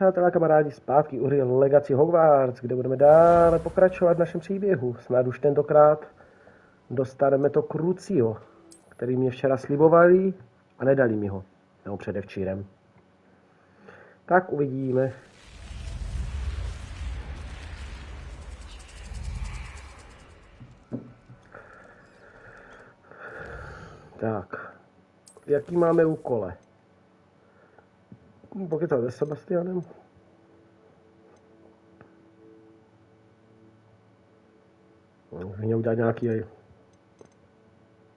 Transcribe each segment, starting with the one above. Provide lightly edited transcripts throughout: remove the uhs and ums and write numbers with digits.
Přátelé, kamarádi, zpátky u hry Legacy Hogwarts, kde budeme dále pokračovat v našem příběhu. Snad už tentokrát dostaneme to Crucio, který mě včera slibovali a nedali mi ho. Nebo předevčírem. Tak uvidíme. Tak. Jaký máme úkole? Pokecat se Sebastianem. Můžeme udělat nějaký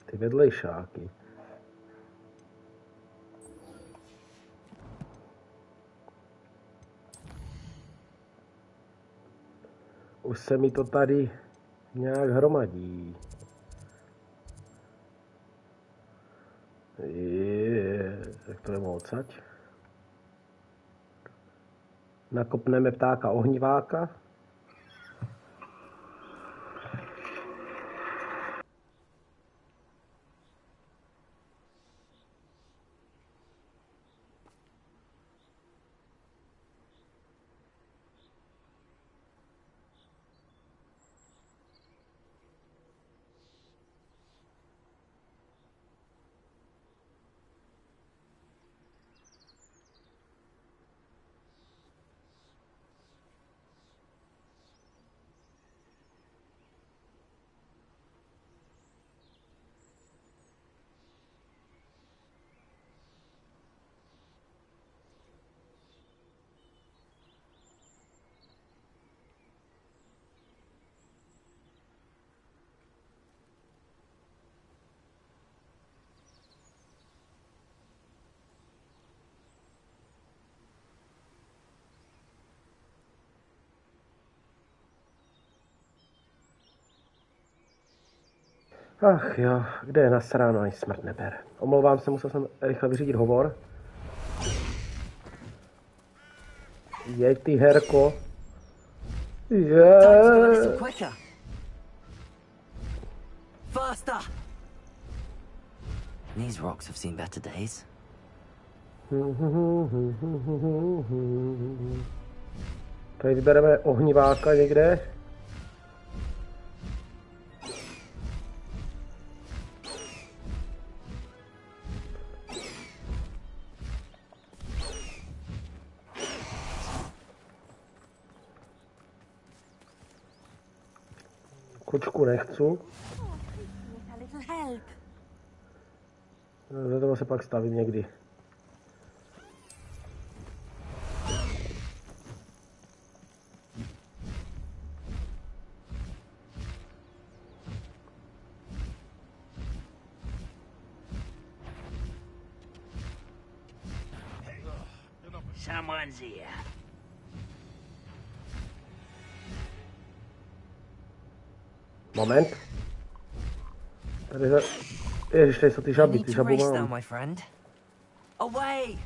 ty vedlejšáky. Už se mi to tady nějak hromadí. Tak to nemohu odsaď. Nakopneme ptáka ohniváka. Ach jo, kde je nasráno, ani smrt neber. Omlouvám se, musel jsem rychle vyřídit hovor. Jej ty herko. These rocks have seen better days. Tady vybereme ohniváka někde. Kočku nechci. Za toho se pak stavím někdy. Someone's here. Moment. Tady za... Ježiš, tady jsou ty žaby, ty žabu mám. My friend. Away!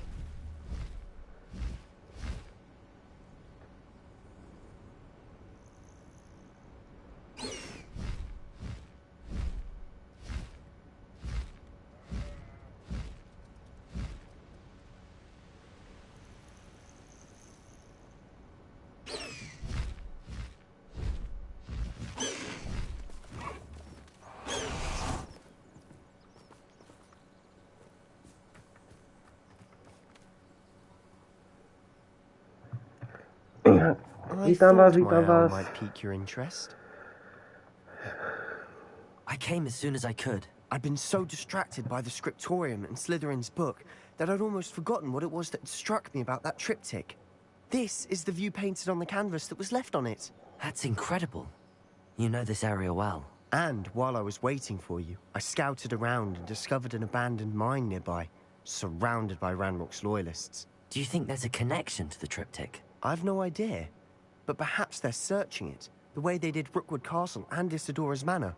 Vítám vás. I came as soon as I could. I'd been so distracted by the scriptorium and Slytherin's book that I'd almost forgotten what it was that struck me about that triptych. This is the view painted on the canvas that was left on it. That's incredible. You know this area well. And while I was waiting for you, I scouted around and discovered an abandoned mine nearby, surrounded by Ranrock's loyalists. Do you think there's a connection to the triptych? I've no idea, but perhaps they're searching it, the way they did Rookwood Castle and Isidora's Manor.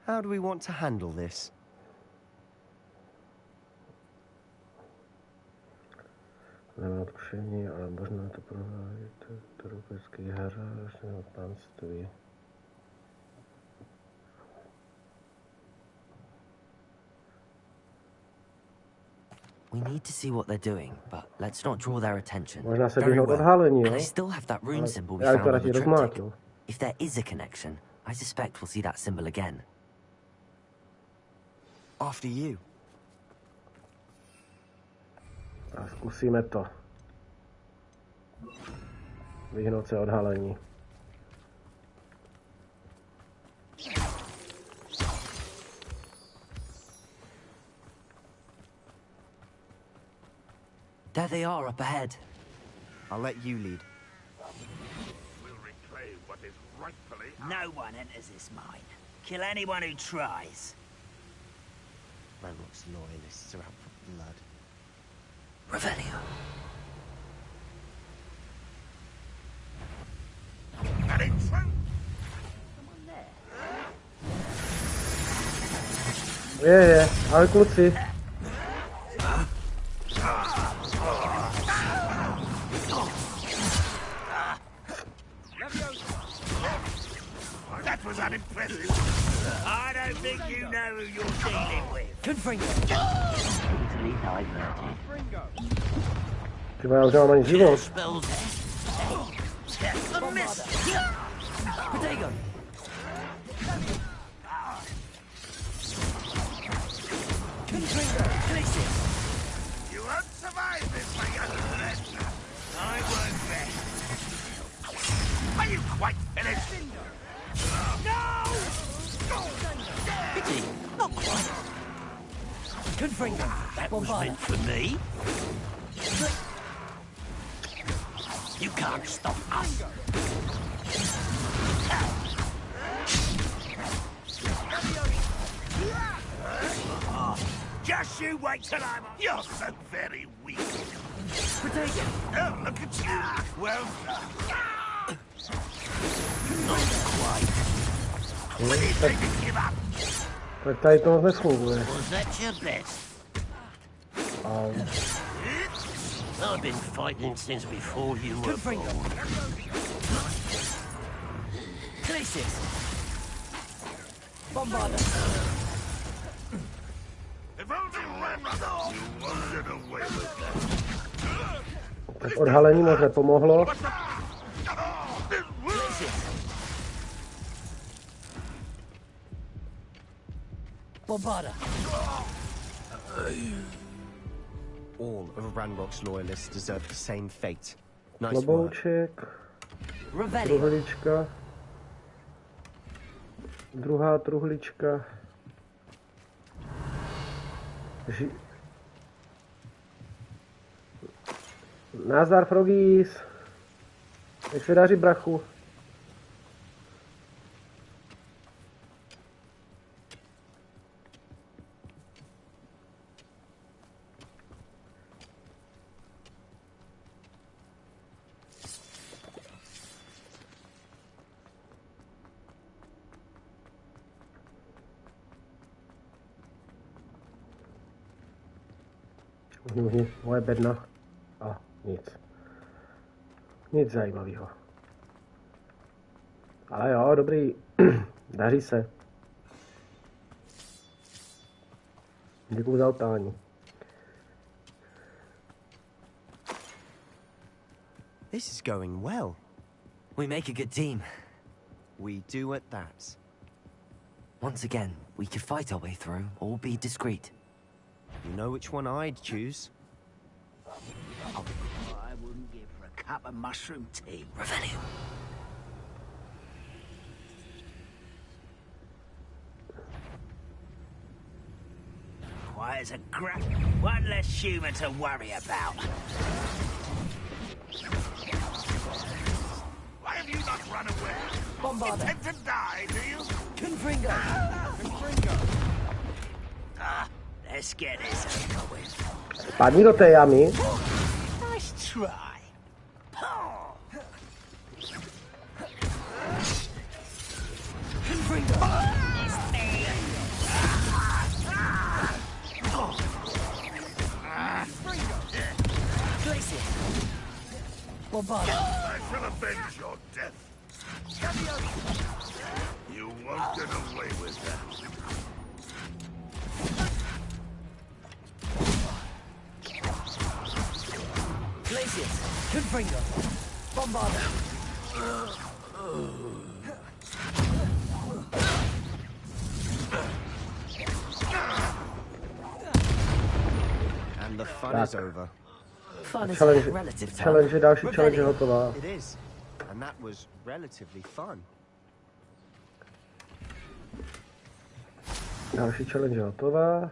How do we want to handle this? Nemám tušení, ale možná to provádět tropický hráč nebo panství. We need to see what they're doing, but let's not draw their attention. Možná se Very vyhnout well. odhalení, And jo? I still have that rune Ale symbol we já bych to found on radši the triptych. rozmlátil. If there is a connection, I suspect we'll see that symbol again. After you. A zkusíme to. Vyhnout se odhalení. There they are up ahead. I'll let you lead. We'll reclaim what is rightfully No one enters this mine. Kill anyone who tries. Ranrock's loyalists are out for blood. Revelio. and in truth. Je, ahoj kluci. That was unimpressive. I don't think you know who you're dealing with. Confringo. Ty já už nemám ani život. Spells there. A miss. Protego. Confringo. Glacier. You won't survive this, my young friend. I won't bet. Are you quite finished? Pity. Not quite. Confringo. That was meant for me. You can't stop us. Just you wait till I'm on. You're so very weak. Protego. Oh, look at you. Well done. When you think to give up, Tak tady to moc nefunguje. Was that your best? Au. I've been fighting since before you were Confringo. born. Glacier. Bombarda. if only Ranrock you wanted away with that. Tak odhalení moc nepomohlo. This Glacier. Bombarda. All of Ranrock's loyalists deserve the same fate. Nice work. Klobouček. Revelio. Truhlička. Druhá truhlička. Nazdar, Froggies. Jak se daří, brachu? Moje bedna. A nic. Nic zajímavého. Ale jo, dobrý. Daří se. Děkuju za otání. This is going well. We make a good team. We do at that. Once again, we could fight our way through or be discreet. You know which one I'd choose. I wouldn't give for a cup of mushroom tea. Revelio. Quiet as a crap. One less human to worry about. why have you not run away? Bombarda. Intend to die, do you? Confringo. Let's get this over with. Spadni do té jamy. Nice try. Confringo. Glacier. Bombarda. I shall avenge your death. You won't get away with that. Glacius! Confringo! Bombarder! And the fun is over. Fun is Challenge, a relative term. challenge, další challenge je Revelio. hotová. It is. And that was relatively fun. Další challenge je hotová.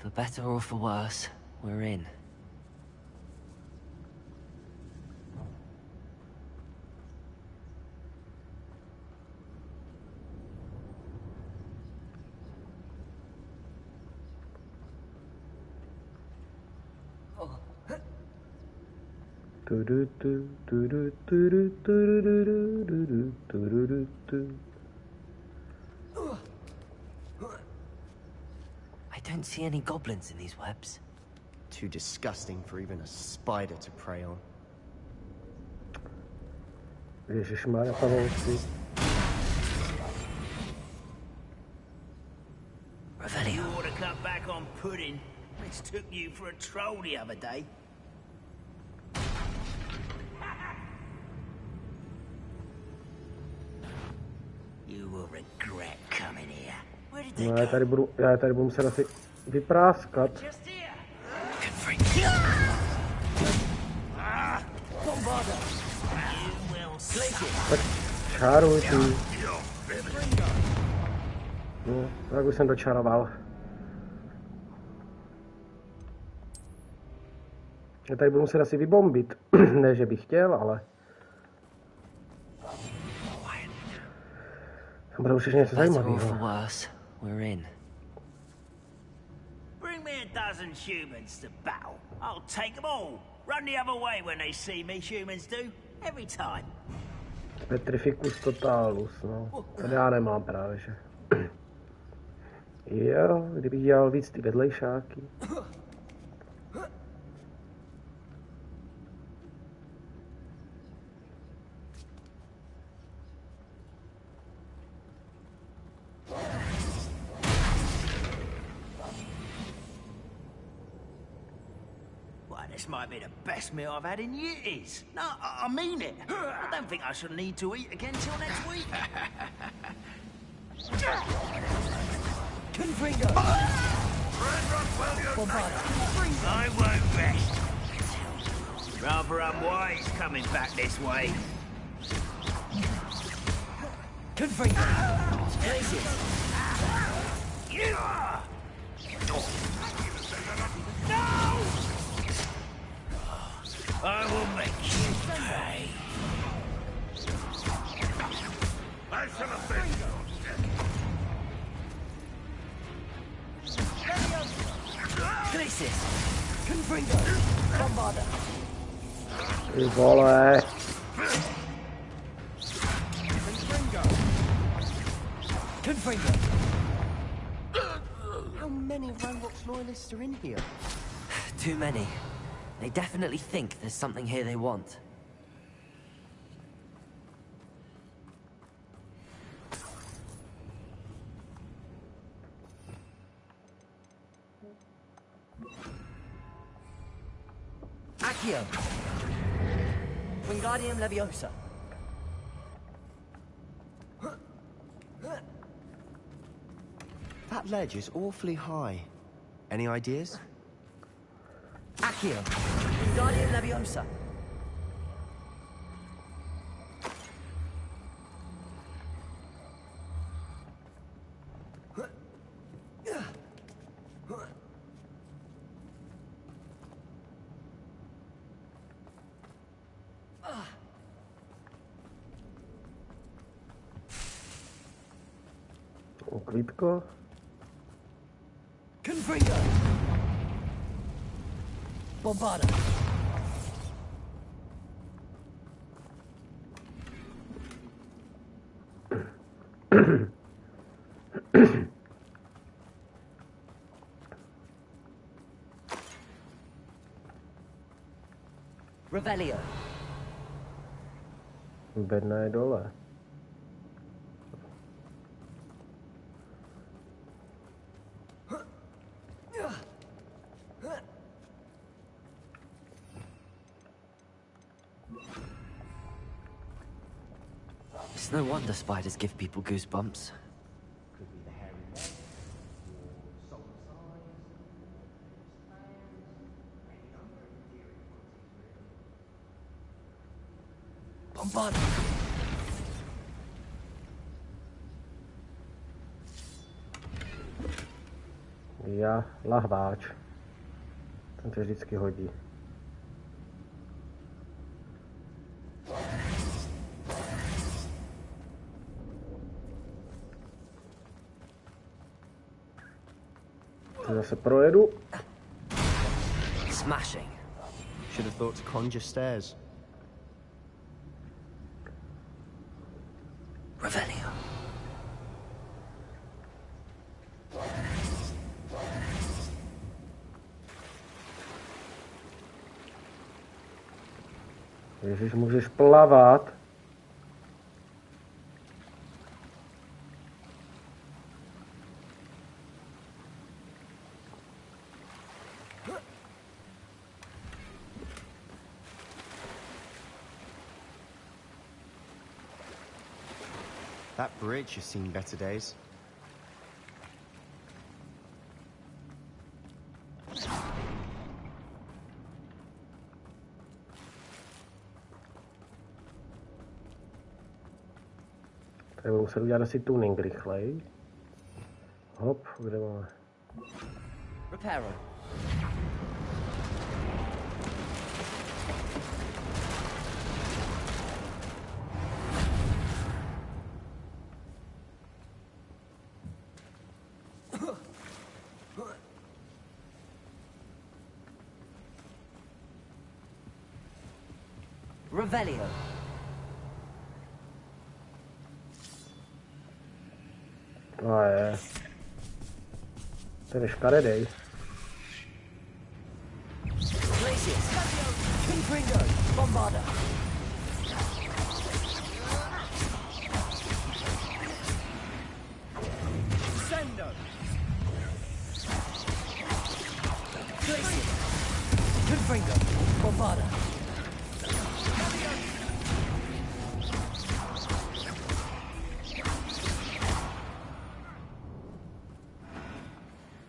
For better or for worse, we're in. I don't see any goblins in these webs. Too disgusting for even a spider to prey on. Ježišmarja, pavouci. Revelio. You ought to cut back on pudding. Mistook you for a troll the other day. You will regret coming here. Where did they No, go? já je tady budu muset asi vypráskat. Just here. Bombarder. You will see. Tak čáruj ty. No, tak už jsem dočaroval. Já tady budu muset asi vybombit. Ne, že bych chtěl, ale... Tam bude určitě něco Better or for zajímavého. worse, we're in. Bring me a dozen humans to battle. I'll take them all. Run the other way when they see me, humans do. Every time. Petrificus totalus, no. Tady já nemám právě, že. Jo, kdybych dělal víc ty vedlejšáky. Well, this might be the best meal I've had in years. No, I mean it. I don't think I shall need to eat again till next week. Confringo. Bombarder. I won't rest. Rather unwise coming back this way. Confringo. Glacius. No! I will make you pay. I shall have been. Glacius. Confringo. Bombarder. Ty vole. Confringo. How many Ranrock's loyalists are in here? Too many. They definitely think there's something here they want. Accio. Wingardium Leviosa. That ledge is awfully high. Any ideas? Accio. Wingardium Leviosa. Uklidko. Confringo. Bombarda. Revelio. Bedna je dole. It's no wonder spiders give people goosebumps. Bombarda. Já, lahváč. Ten se vždycky hodí. Zase projedu. Smashing. Should have thought to conjure stairs. Revelio. Ježiš, můžeš plavat. That bridge has seen better days. Tak budu muset udělat asi tuning rychleji. Hop, kde máme? Reparo. Revelio. No je. Ten je škaredej. Glacius. Confringo. Bombarda. Sendo! Glacius. Confringo. Bombarda.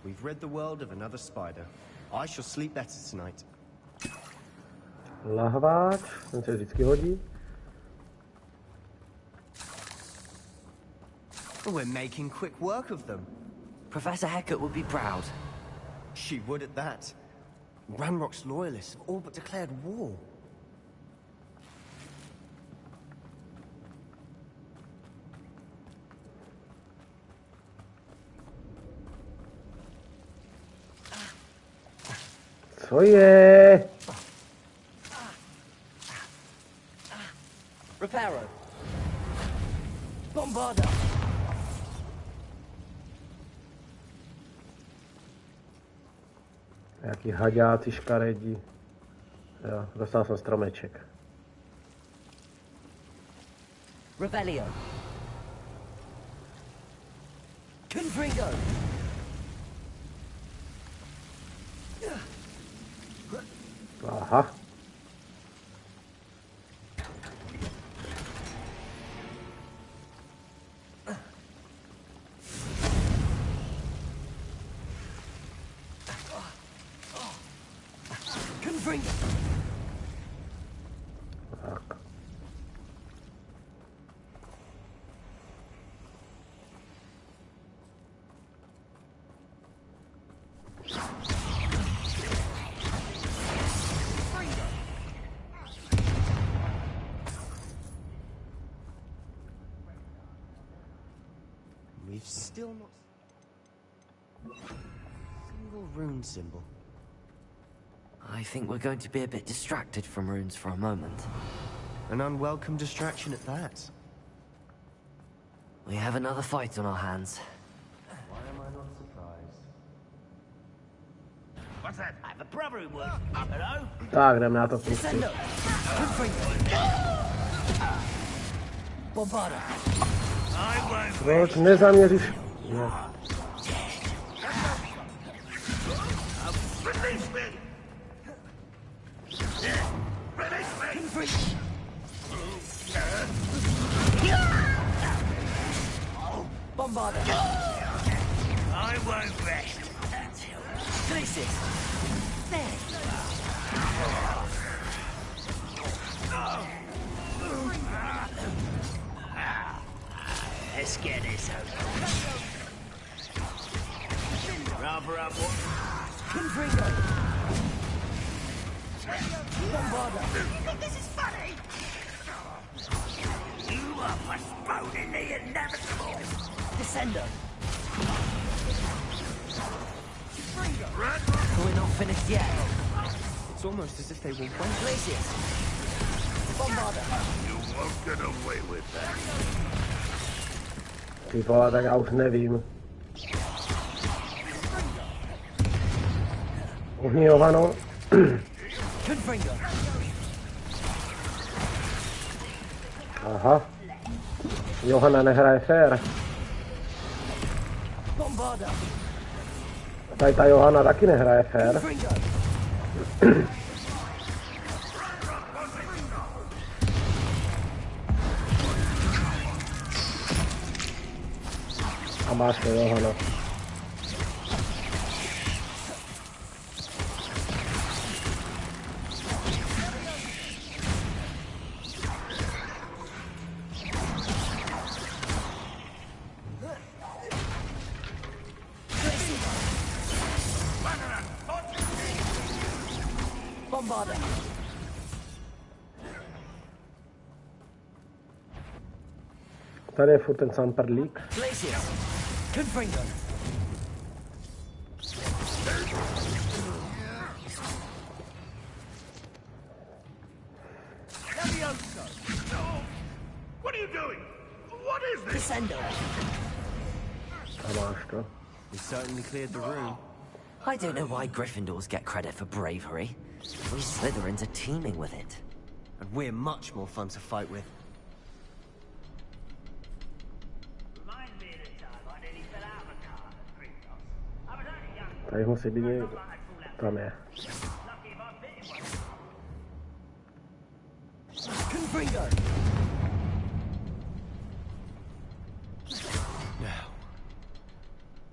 We've rid the world of another spider. I shall sleep better tonight. Lahváč, ten se vždycky hodí. We're making quick work of them. Professor Hecat would be proud. She would at that. Ranrock's loyalists have all but declared war. Co je? Reparo. Bombarda. Jaký haďáci škaredí. Jo, dostal jsem stromeček. Revelio. Confringo. Aha. Confringo. Tak. We've still not... Single rune symbol. I think we're going to be a bit distracted from runes for a moment. An unwelcome distraction at that. We have another fight on our hands. Why am I not surprised? What's that? I have a brother who works. Hello? Tak, jdem na to pustit. Descendo. Bombarda. I won't. Proč nezaměříš? Ne. Release me! Release me! Bombarda. I won't rest. Places. There. Let's get this over. Rubber up what? Confringo. Bombarda. You think this is funny? You are postponing the inevitable. Descendo. We're not finished yet. It's almost as if they will wait. Places. Bombarda. You won't get away with that. Ty vole, tak já už nevím. Ohňovano. Confringo. Aha. Johana nehraje fér. Bombarda. Tady ta Johana taky nehraje fér. Confringo. A máš to, Johana. Bombarda. Tady je furt ten sám prdlík. Places. Confringo. What are you doing? What is this? Descendo. A máš to. We certainly cleared the room. I don't know why Gryffindors get credit for bravery. We Slytherins are teeming with it. And we're much more fun to fight with. Reminds me of the time I nearly fell out of a car at Gringotts. I was only young. Tady musí být někdo. Tam je. Lucky if I bit him once. Confringo.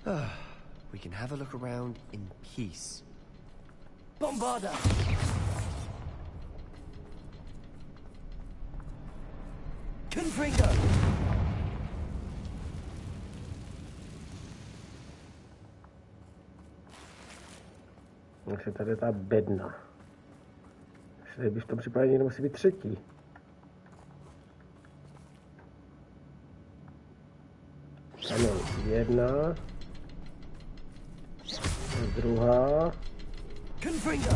Now, we can have a look around in peace. Bombarda. Confringo. Takže tady je ta bedna. Tady by v tom případě někdo musí být třetí. Tam je jedna. Druhá. Confringo.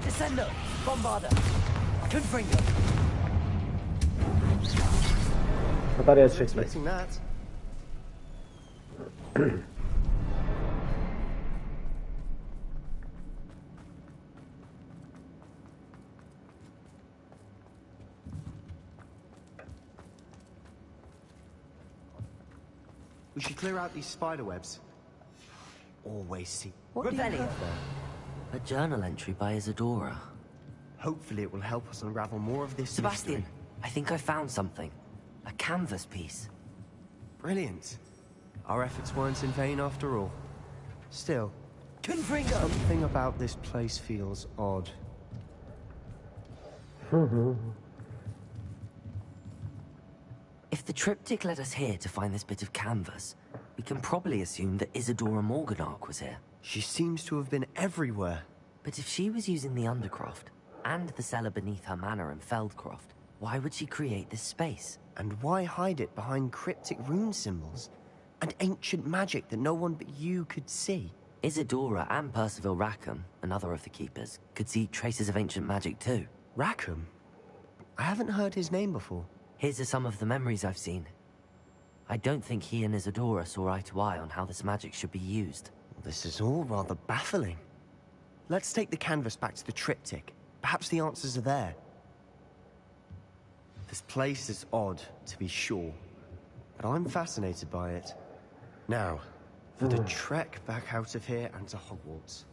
Descendo. Bombarda. Confringo. A tady je třetí. Expecting that. We should clear out these spider webs. Always see. What do you Rebellion. have there? A journal entry by Isadora. Hopefully it will help us unravel more of this Sebastian, mystery. I think I found something. A canvas piece. Brilliant. Our efforts weren't in vain after all. Still, Confringo. something about this place feels odd. If the triptych led us here to find this bit of canvas, we can probably assume that Isadora Morganach was here. She seems to have been everywhere. But if she was using the Undercroft, and the cellar beneath her manor in Feldcroft, why would she create this space? And why hide it behind cryptic rune symbols? And ancient magic that no one but you could see? Isadora and Percival Rackham, another of the keepers, could see traces of ancient magic too. Rackham? I haven't heard his name before. His are some of the memories I've seen. I don't think he and Isadora saw eye to eye on how this magic should be used. This is all rather baffling. Let's take the canvas back to the triptych. Perhaps the answers are there. This place is odd, to be sure, but I'm fascinated by it. Now, for the trek back out of here and to Hogwarts.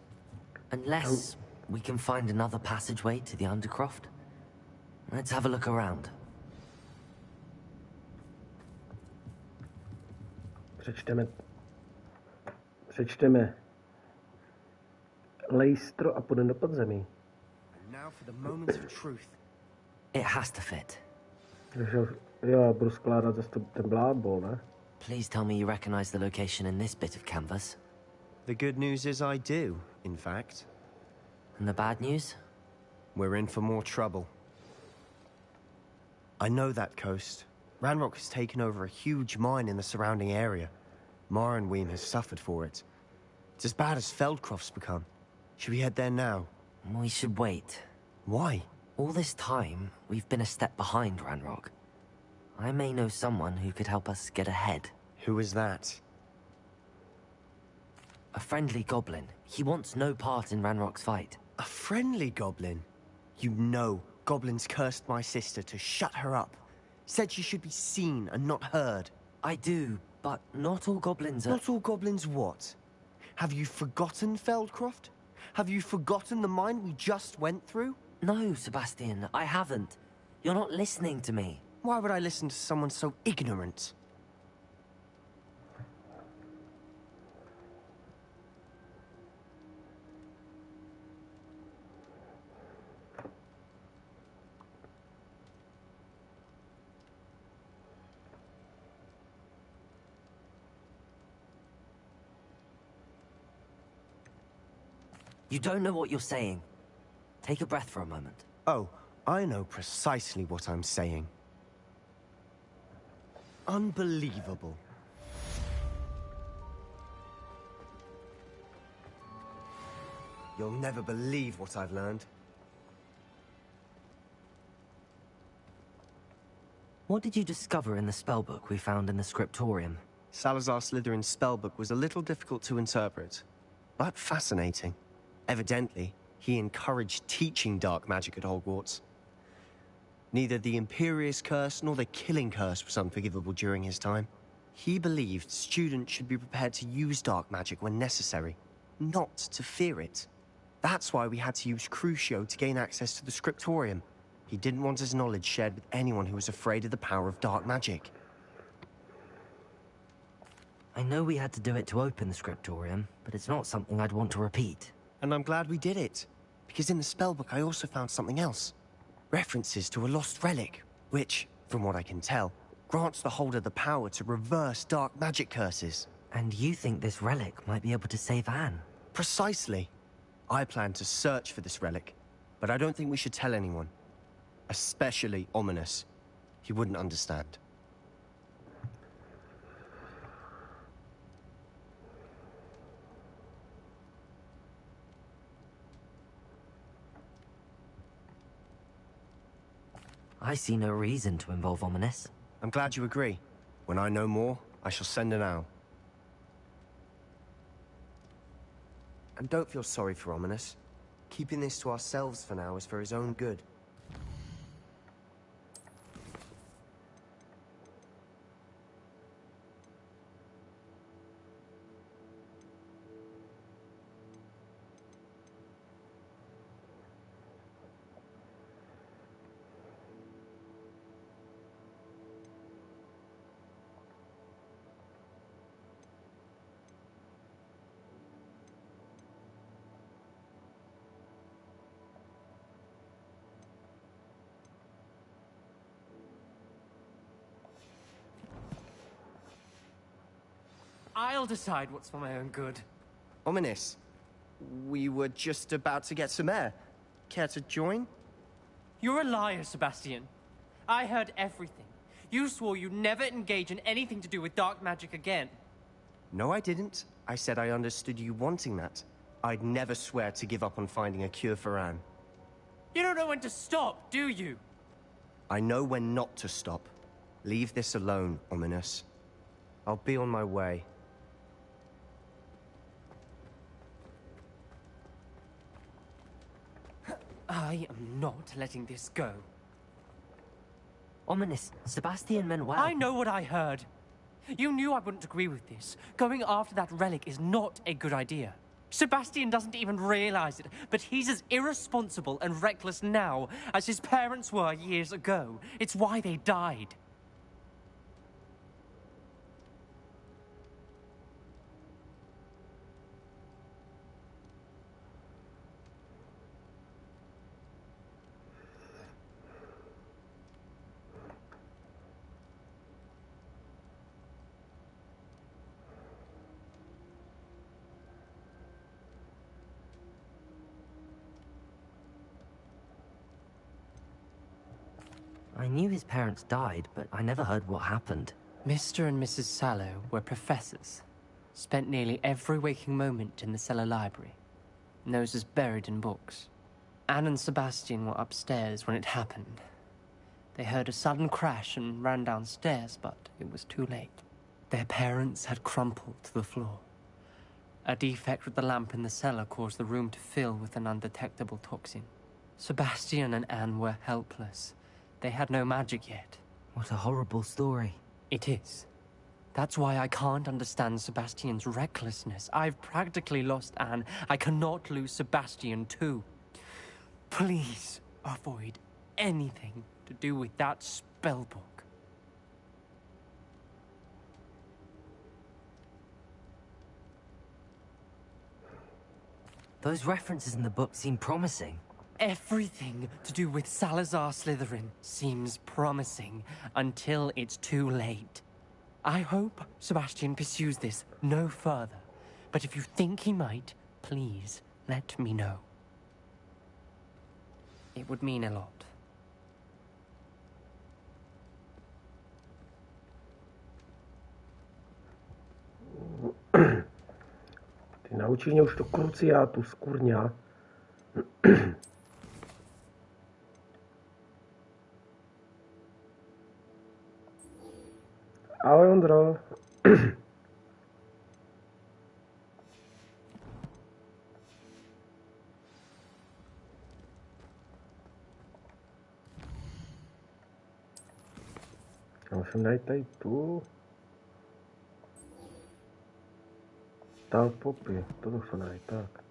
Unless we can find another passageway to the Undercroft. Let's have a look around. Přečteme lejstro a půjdeme do podzemí. And now for the moment of truth. It has to fit. Takže já budu skládat zase ten blábol, ne? Please tell me you recognize the location in this bit of canvas. The good news is I do, in fact. And the bad news? We're in for more trouble. I know that coast. Ranrock has taken over a huge mine in the surrounding area. Mornweem has suffered for it. It's as bad as Feldcroft's become. Should we head there now? We should wait. Why? All this time, we've been a step behind Ranrock. I may know someone who could help us get ahead. Who is that? A friendly goblin. He wants no part in Ranrock's fight. A friendly goblin? You know, goblins cursed my sister to shut her up. Said she should be seen and not heard. I do, but not all goblins are... Not all goblins what? Have you forgotten Feldcroft? Have you forgotten the mine we just went through? No, Sebastian, I haven't. You're not listening to me. Why would I listen to someone so ignorant? You don't know what you're saying. Take a breath for a moment. Oh, I know precisely what I'm saying. Unbelievable. You'll never believe what I've learned. What did you discover in the spellbook we found in the scriptorium? Salazar Slytherin's spellbook was a little difficult to interpret, but fascinating. Evidently, he encouraged teaching dark magic at Hogwarts. Neither the Imperious Curse nor the Killing Curse was unforgivable during his time. He believed students should be prepared to use dark magic when necessary, not to fear it. That's why we had to use Crucio to gain access to the scriptorium. He didn't want his knowledge shared with anyone who was afraid of the power of dark magic. I know we had to do it to open the scriptorium, but it's not something I'd want to repeat. And I'm glad we did it, because in the spellbook I also found something else. References to a lost relic, which, from what I can tell, grants the holder the power to reverse dark magic curses. And you think this relic might be able to save Anne? Precisely. I plan to search for this relic, but I don't think we should tell anyone. Especially Ominous. He wouldn't understand. I see no reason to involve Ominous. I'm glad you agree. When I know more, I shall send an owl. And don't feel sorry for Ominous. Keeping this to ourselves for now is for his own good. I'll decide what's for my own good. Ominous, we were just about to get some air. Care to join? You're a liar, Sebastian. I heard everything. You swore you'd never engage in anything to do with dark magic again. No, I didn't. I said I understood you wanting that. I'd never swear to give up on finding a cure for Anne. You don't know when to stop, do you? I know when not to stop. Leave this alone, Ominous. I'll be on my way. I am not letting this go. Ominous, Sebastian meant well. I know what I heard. You knew I wouldn't agree with this. Going after that relic is not a good idea. Sebastian doesn't even realize it, but he's as irresponsible and reckless now as his parents were years ago. It's why they died. I knew his parents died, but I never heard what happened. Mr. and Mrs. Sallow were professors. Spent nearly every waking moment in the cellar library. Noses buried in books. Anne and Sebastian were upstairs when it happened. They heard a sudden crash and ran downstairs, but it was too late. Their parents had crumpled to the floor. A defect with the lamp in the cellar caused the room to fill with an undetectable toxin. Sebastian and Anne were helpless. They had no magic yet. What a horrible story. It is. That's why I can't understand Sebastian's recklessness. I've practically lost Anne. I cannot lose Sebastian too. Please avoid anything to do with that spellbook. Those references in the book seem promising. Everything to do with Salazar Slytherin seems promising until it's too late. I hope Sebastian pursues this no further, but if you think he might, please let me know. It would mean a lot. Ty naučíš mě už to kruciátu, skurňa. Ahoj, Ondro. Já musím najít tady tu. Tak, popy. To se najít, tak.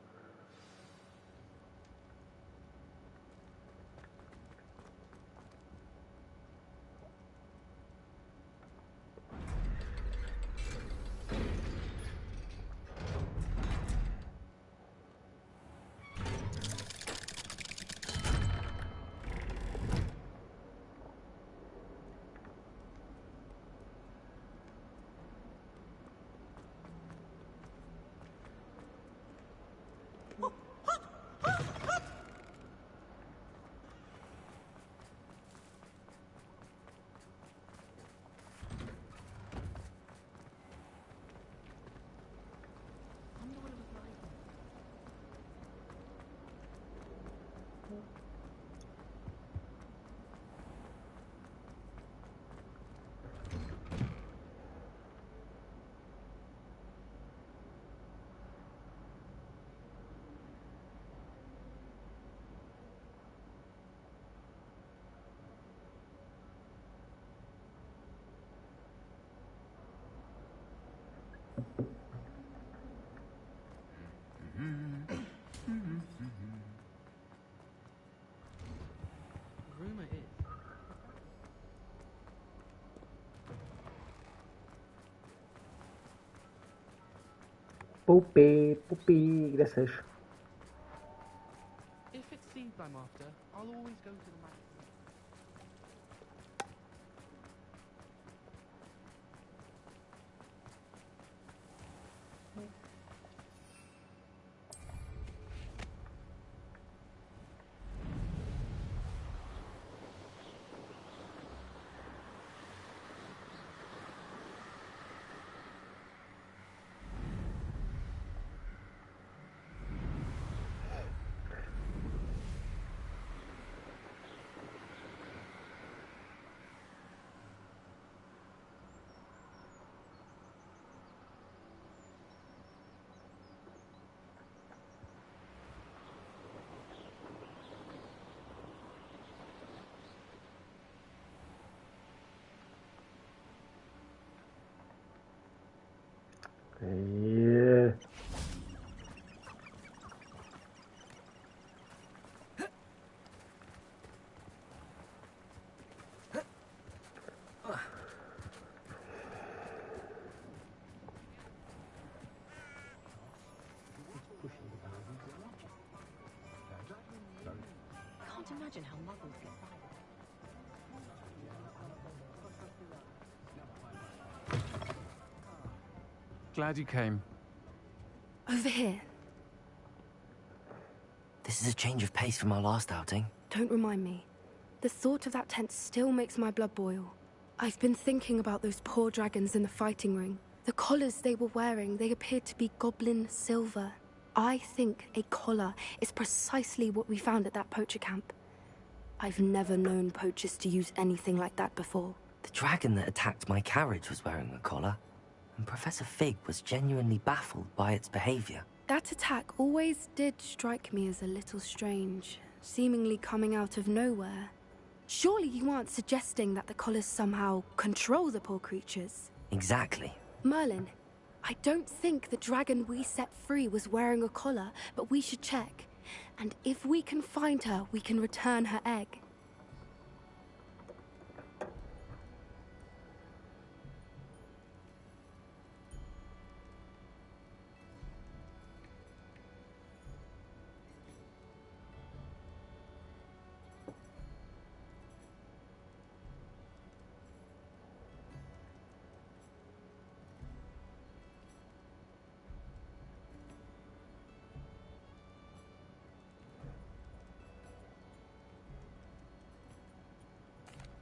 Rumor is. Pupi, kde seš? If it's seeds I'm after, I'll always go to the magic. Je. Can't imagine how muggles get by. Glad you came. Over here. This is a change of pace from our last outing. Don't remind me. The thought of that tent still makes my blood boil. I've been thinking about those poor dragons in the fighting ring. The collars they were wearing, they appeared to be goblin silver. I think a collar is precisely what we found at that poacher camp. I've never known poachers to use anything like that before. The dragon that attacked my carriage was wearing a collar, and Professor Fig was genuinely baffled by its behavior. That attack always did strike me as a little strange, seemingly coming out of nowhere. Surely you aren't suggesting that the collars somehow control the poor creatures? Exactly. Merlin, I don't think the dragon we set free was wearing a collar, but we should check. And if we can find her, we can return her egg.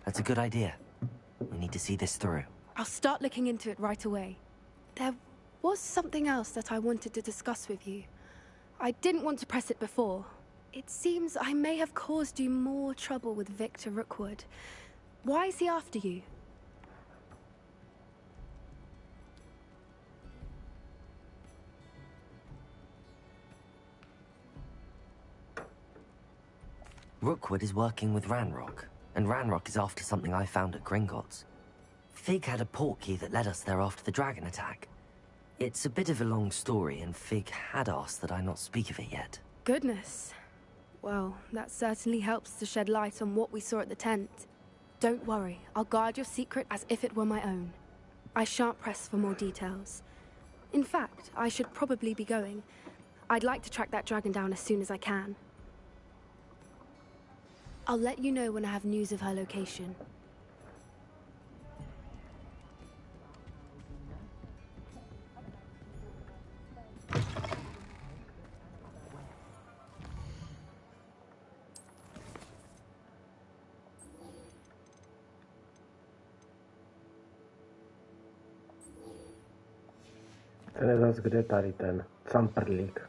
That's a good idea. We need to see this through. I'll start looking into it right away. There was something else that I wanted to discuss with you. I didn't want to press it before. It seems I may have caused you more trouble with Victor Rookwood. Why is he after you? Rookwood is working with Ranrock, and Ranrock is after something I found at Gringotts. Fig had a portkey that led us there after the dragon attack. It's a bit of a long story, and Fig had asked that I not speak of it yet. Goodness. Well, that certainly helps to shed light on what we saw at the tent. Don't worry, I'll guard your secret as if it were my own. I shan't press for more details. In fact, I should probably be going. I'd like to track that dragon down as soon as I can. I'll let you know when I have news of her location. Ten je zas kde tady ten camprlík.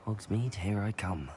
Hogsmeade, here I come.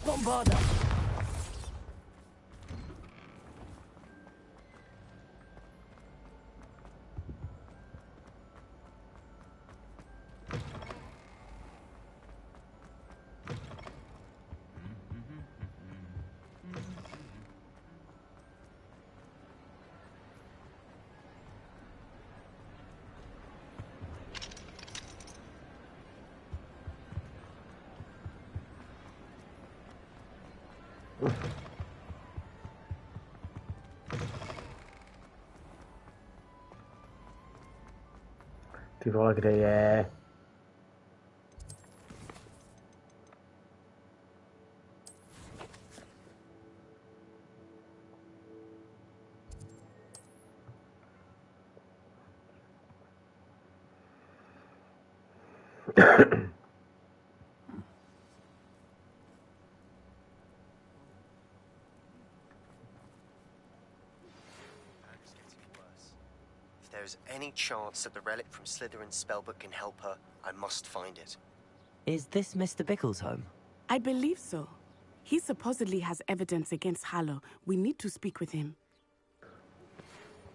Bombarda! Ty vole, kde je? If there's any chance that the relic from Slytherin's spellbook can help her, I must find it. Is this Mr. Bickle's home? I believe so. He supposedly has evidence against Harlow. We need to speak with him.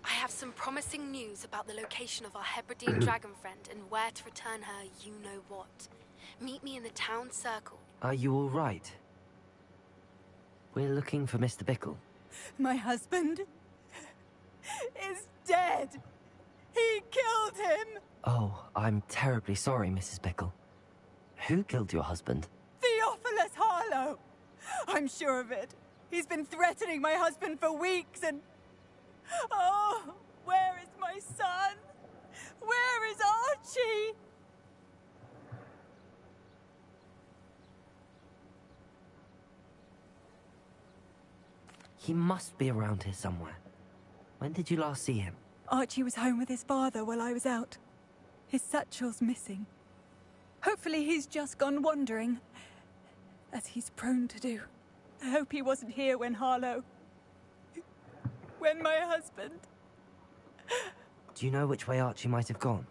I have some promising news about the location of our Hebridean dragon friend and where to return her you-know-what. Meet me in the town circle. Are you all right? We're looking for Mr. Bickle. My husband is dead. He killed him. Oh, I'm terribly sorry, Mrs. Bickle. Who killed your husband? Theophilus Harlow. I'm sure of it. He's been threatening my husband for weeks and... Oh, where is my son? Where is Archie? He must be around here somewhere. When did you last see him? Archie was home with his father while I was out. His satchel's missing. Hopefully he's just gone wandering, as he's prone to do. I hope he wasn't here when Harlow... when my husband... Do you know which way Archie might have gone?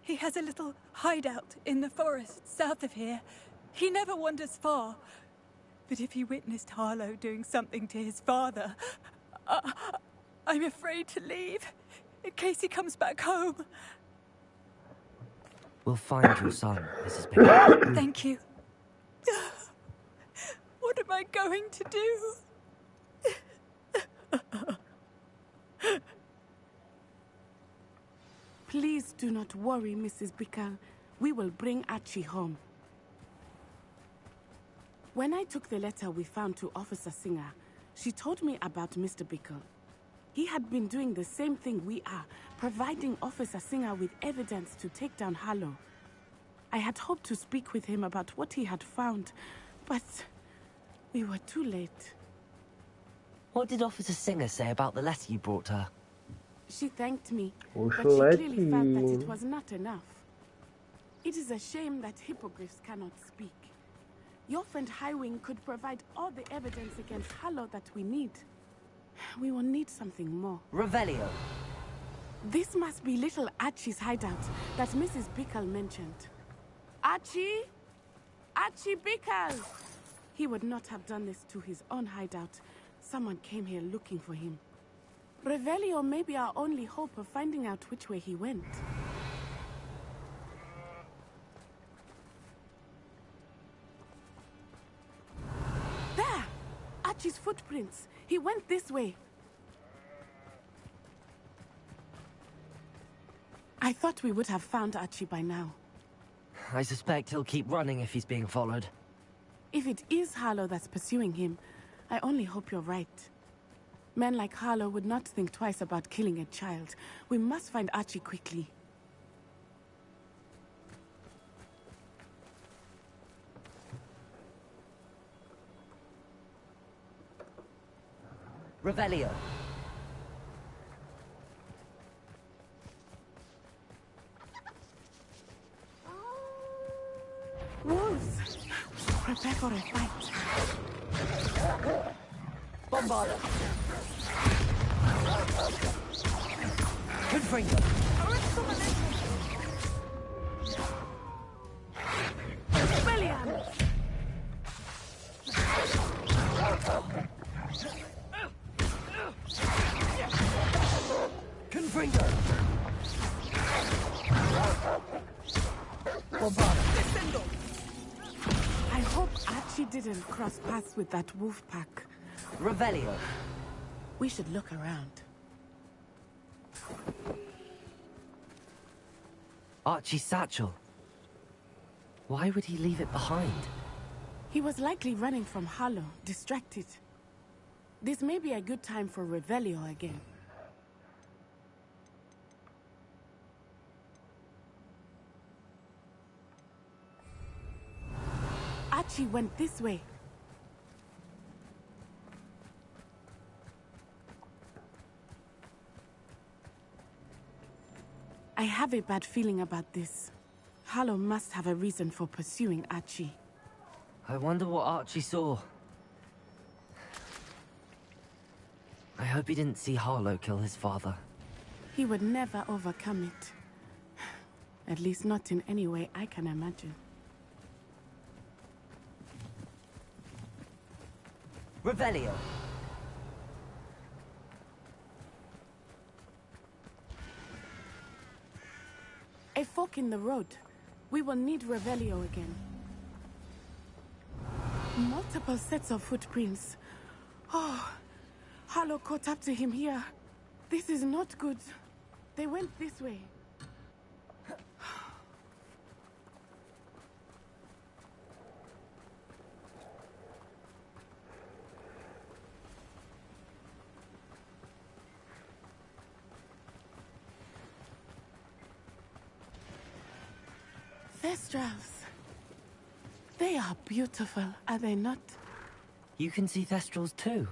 He has a little hideout in the forest south of here. He never wanders far. But if he witnessed Harlow doing something to his father, I'm afraid to leave, in case he comes back home. We'll find your son, Mrs. Bickle. Thank you. What am I going to do? Please do not worry, Mrs. Bickle. We will bring Archie home. When I took the letter we found to Officer Singer, she told me about Mr. Bickle. He had been doing the same thing we are, providing Officer Singer with evidence to take down Harlow. I had hoped to speak with him about what he had found, but we were too late. What did Officer Singer say about the letter you brought her? She thanked me, but she clearly felt that it Ušletí. was not enough. It is a shame that hippogriffs cannot speak. Your friend Highwing could provide all the evidence against Harlow that we need. We will need something more. Revelio. This must be little Archie's hideout that Mrs. Bickle mentioned. Archie? Archie Bickle! He would not have done this to his own hideout. Someone came here looking for him. Revelio may be our only hope of finding out which way he went. There! Archie's footprints. He went this way. I thought we would have found Archie by now. I suspect he'll keep running if he's being followed. If it is Harlow that's pursuing him, I only hope you're right. Men like Harlow would not think twice about killing a child. We must find Archie quickly. Revelio. Wolves! Prepare for a fight. Bombarda. Confringo. William! Confringo. Bombarda. I hope Archie didn't cross paths with that wolf pack. Revelio. We should look around. Archie's satchel. Why would he leave it behind? He was likely running from Harlow, distracted. This may be a good time for Revelio again. Archie went this way. I have a bad feeling about this. Harlow must have a reason for pursuing Archie. I wonder what Archie saw. I hope he didn't see Harlow kill his father. He would never overcome it. At least not in any way I can imagine. Revelio. A fork in the road. We will need Revelio again. Multiple sets of footprints. Oh, Harlow caught up to him here. This is not good. They went this way. Thestrals. They are beautiful, are they not? You can see Thestrals too.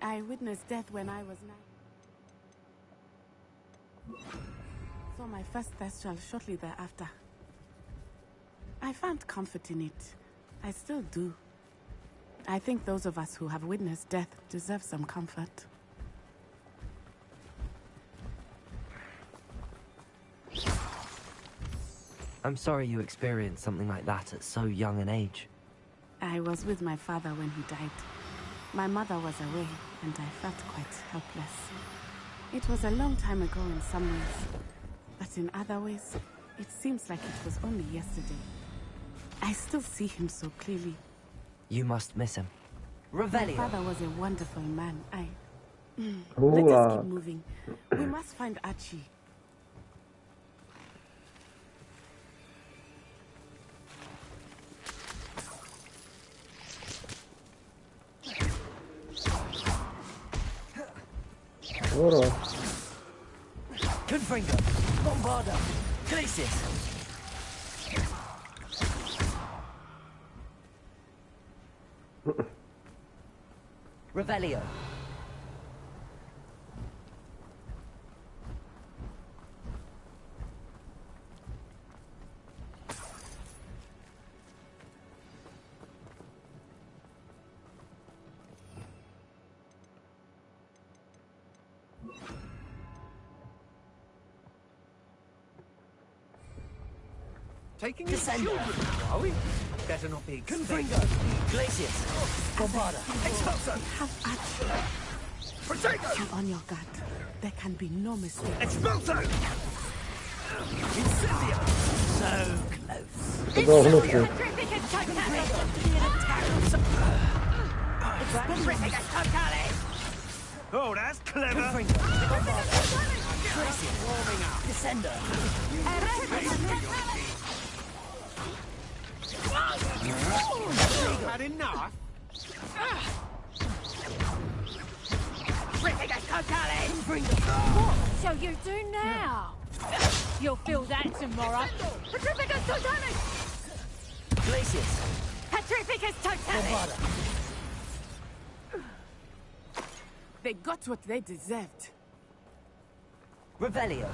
I witnessed death when I was 9. Saw my first Thestral shortly thereafter. I found comfort in it. I still do. I think those of us who have witnessed death deserve some comfort. I'm sorry you experienced something like that at so young an age. I was with my father when he died. My mother was away, and I felt quite helpless. It was a long time ago in some ways, but in other ways, it seems like it was only yesterday. I still see him so clearly. You must miss him. Revelio. My father was a wonderful man. Let us keep moving. We must find Archie. Ora. Confringo, Bombarda, Glacius. Revelio. Taking his children now, are we? Better not be Confringo, Glacius, Bombarda, Expulso! Have Archie. Protego! Be on your guard. There can be no mistake. Expulso! Incendio! so close. Dohnutky. Oh, that's clever! Descender. Had enough? What shall you do now? You'll feel that tomorrow. Petrificus totalis! Glacius. Petrificus totalis! They got what they deserved. Revelio.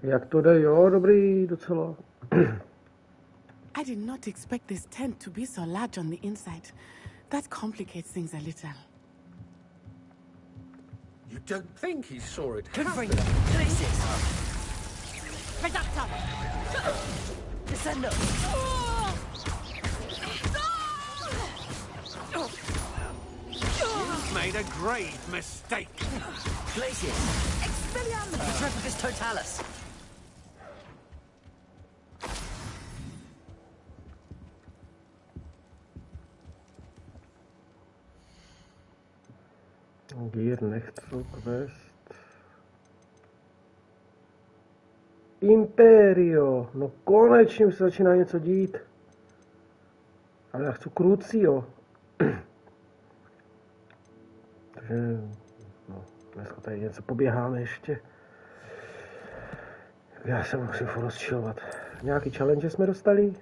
Jak to jde, jo, dobrý, docela. I did not expect this tent to be so large on the inside. That complicates things a little. You don't think he saw it? Confringo. Glacius. Reductor! Descendo. You've made a grave mistake. Glacius. Expelliarmus. Petrificus totalis. Gear, Nechdruk, West. Imperio! No konečně už se začíná něco dít. Ale já chci Crucio. Takže, no, dneska tady něco poběháme ještě. Já se musím rozčilovat. Nějaký challenge jsme dostali?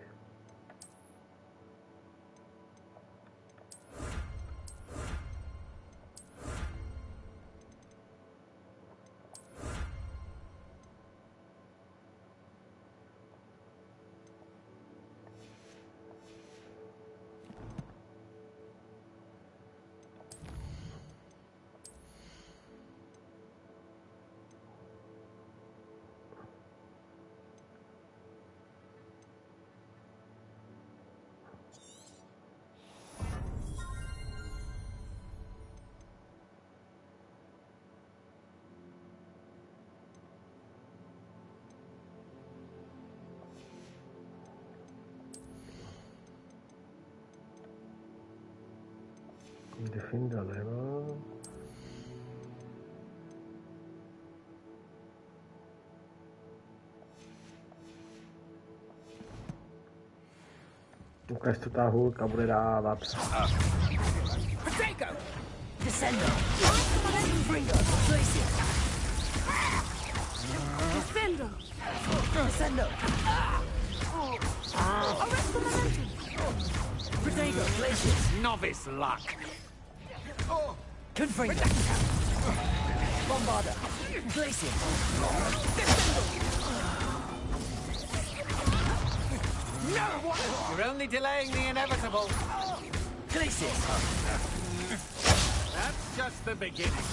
Defindale, no. Ukaž, co ta hulka bude dávat. Potato! Descendo! Bringo! Glacier! Descendo! Descendo! Arrest the momentum! Potato! Glacier! Novice luck. Confringo! Bombarda! Glacier! No! You're only delaying the inevitable. Glacier! That's just the beginning.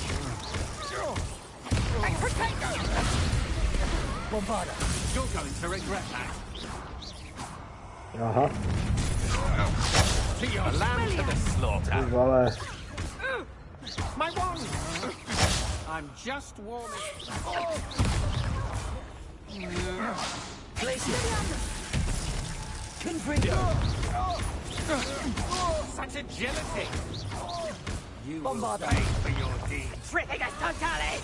Bombarda! You're going to regret that. Aha. To your lamb to the slaughter. Ty vole. My wand! I'm just warming. Glacier! Confringo! Such agility! You Bombarda! will pay for your deeds. Triffigas totale!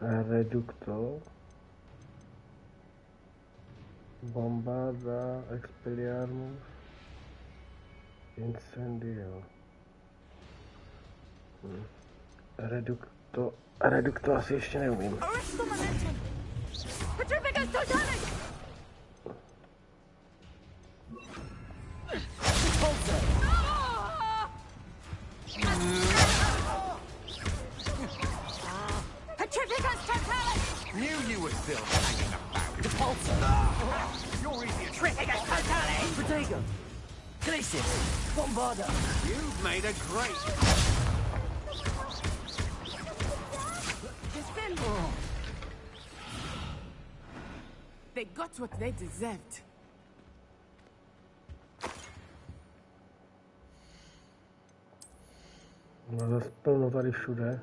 Reduktor. Bombarda, Expelliarmus. Incendio. Reduktor asi ještě neumím. Arrest the momentum! Petrificus totalis! Petrificus totalis! Knew you were still hanging about. Repulsor! You're easy. Triffigas totale! Protego! Glacier! Bombarda! You've made a great. Descendo! They got what they deserved. No zase plno tady všude.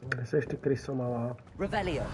Kde seš ty, kryso malá? Revelio!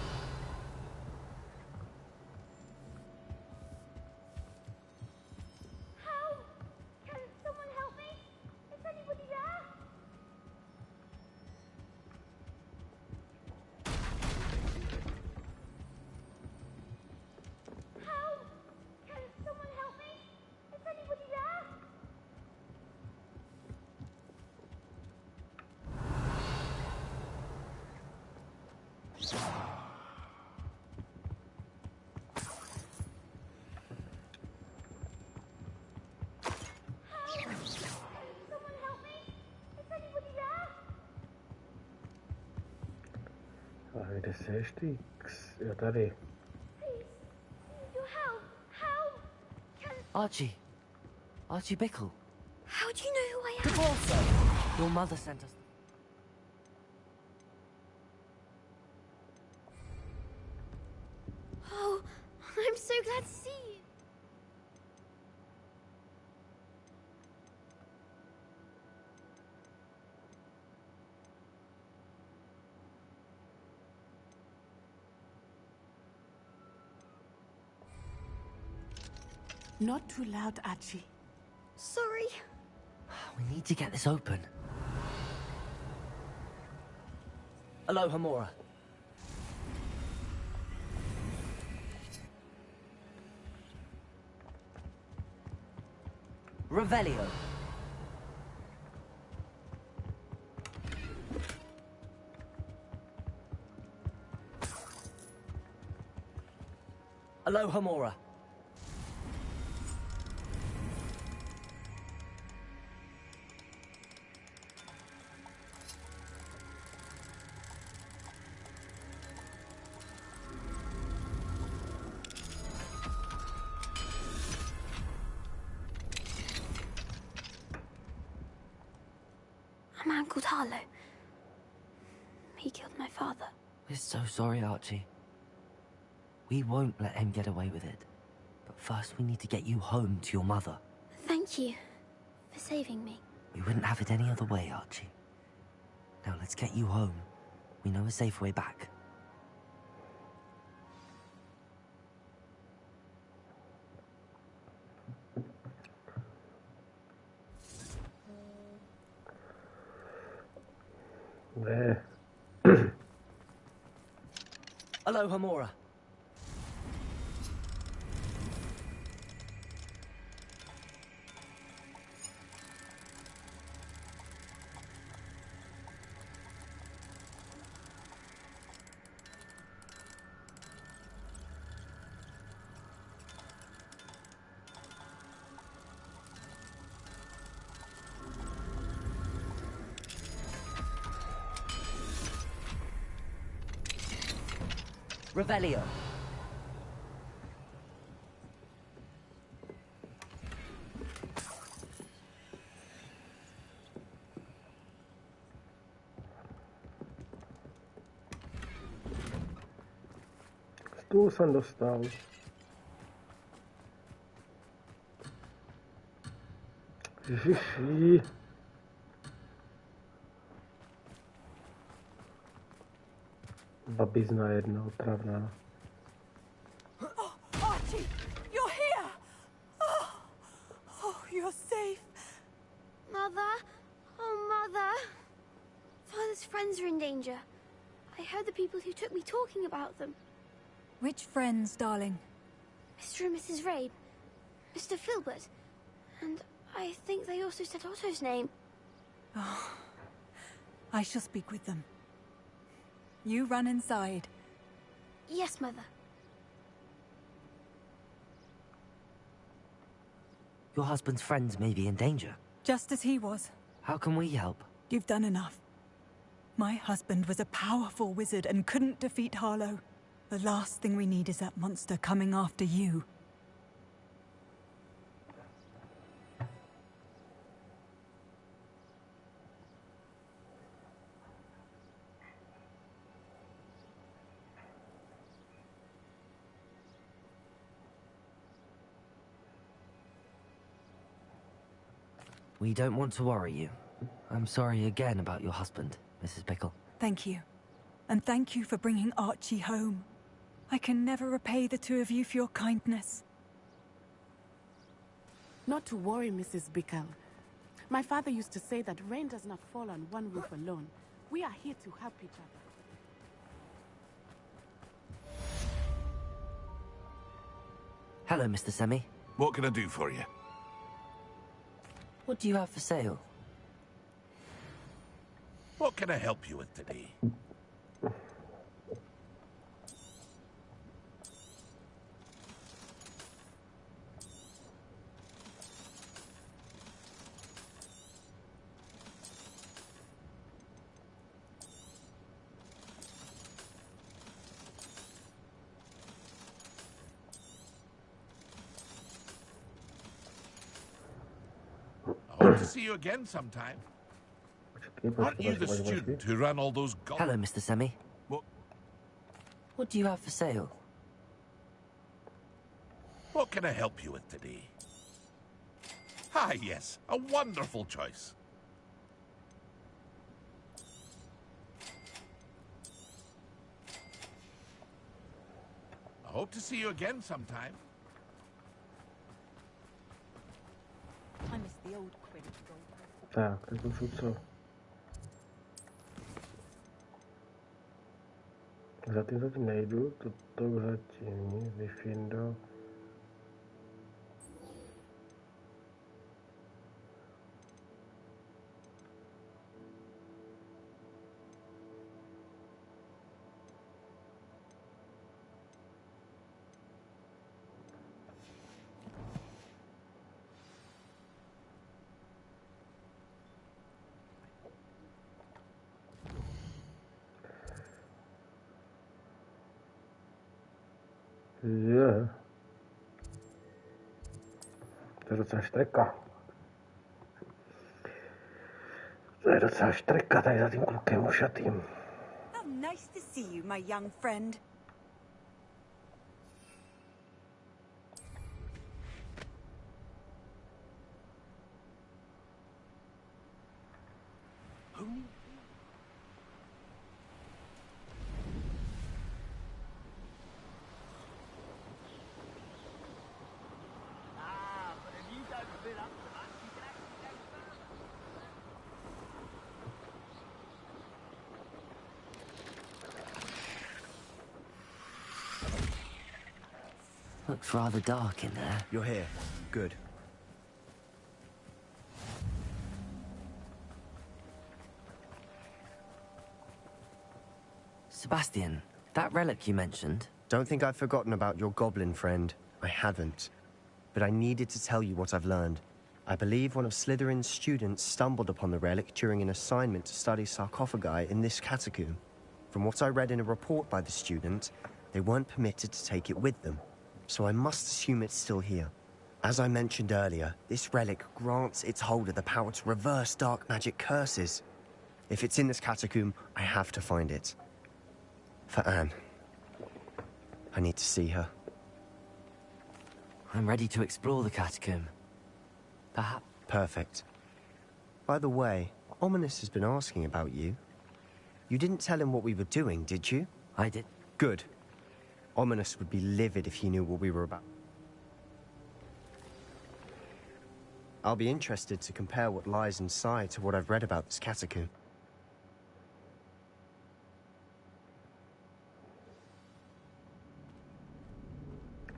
A kde seš ty? Jo, tady. Archie. Archie Bickle. How do you know who I am? Repulsor! Your mother sent us. Oh, I'm so glad to see you. Not too loud, Archie. Sorry. We need to get this open. Hello, Hamura. Revelio. Hello, Hamura. A man called Harlow. He killed my father. We're so sorry, Archie. We won't let him get away with it. But first we need to get you home to your mother. Thank you for saving me. We wouldn't have it any other way, Archie. Now let's get you home. We know a safe way back. There. Hello, Hamura. Revelio. Stůl jsem dostal. Žiži. Babizna jedna otravná. Oh, Archie, you're here! Oh, you're safe. Mother? Oh, Mother. Father's friends are in danger. I heard the people who took me talking about them. Which friends, darling? Mr. and Mrs. Rabe. Mr. Filbert. And I think they also said Otto's name. Oh, I shall speak with them. You run inside. Yes, Mother. Your husband's friends may be in danger. Just as he was. How can we help? You've done enough. My husband was a powerful wizard and couldn't defeat Harlow. The last thing we need is that monster coming after you. We don't want to worry you. I'm sorry again about your husband, Mrs. Pickle. Thank you. And thank you for bringing Archie home. I can never repay the two of you for your kindness. Not to worry, Mrs. Bickle. My father used to say that rain does not fall on one roof alone. We are here to help each other. Hello, Mr. Semi. What can I do for you? What do you have for sale? What can I help you with today? I hope to see you again sometime. Aren't you the student who ran all those Hello, Mr. Semi. What? What do you have for sale? What can I help you with today? Ah, yes, a wonderful choice. I hope to see you again sometime. I miss the old credit gold. Tak, to jsou co? Zatím nejdu, to zatím nic, Vifindo. Je. To je docela štreka. To je docela štreka tady za tím klukem ušatým. How nice to see you, my young friend. Looks rather dark in there. You're here. Good. Sebastian, that relic you mentioned. Don't think I've forgotten about your goblin friend. I haven't. But I needed to tell you what I've learned. I believe one of Slytherin's students stumbled upon the relic during an assignment to study sarcophagi in this catacomb. From what I read in a report by the student, they weren't permitted to take it with them. So I must assume it's still here. As I mentioned earlier, this relic grants its holder the power to reverse dark magic curses. If it's in this catacomb, I have to find it. For Anne. I need to see her. I'm ready to explore the catacomb. Perhaps. Perfect. By the way, Ominous has been asking about you. You didn't tell him what we were doing, did you? I did. Good. Ominous would be livid if he knew what we were about. I'll be interested to compare what lies inside to what I've read about this catacomb.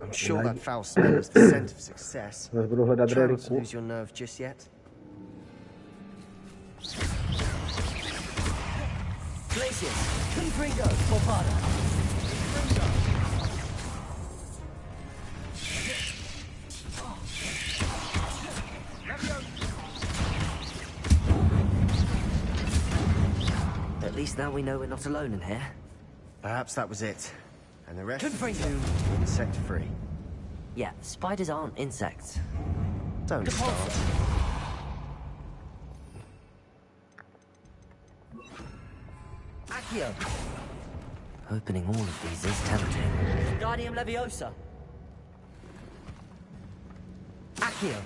I'm sure that foul smell is the scent of success. Try not to lose your nerve just yet. Glacius, Confringo, Bovada. At least now we know we're not alone in here. Perhaps that was it. And the rest Confringo. Insect-free. Yeah, spiders aren't insects. Don't start. Accio. Opening all of these is tempting. Guardium Leviosa. Accio.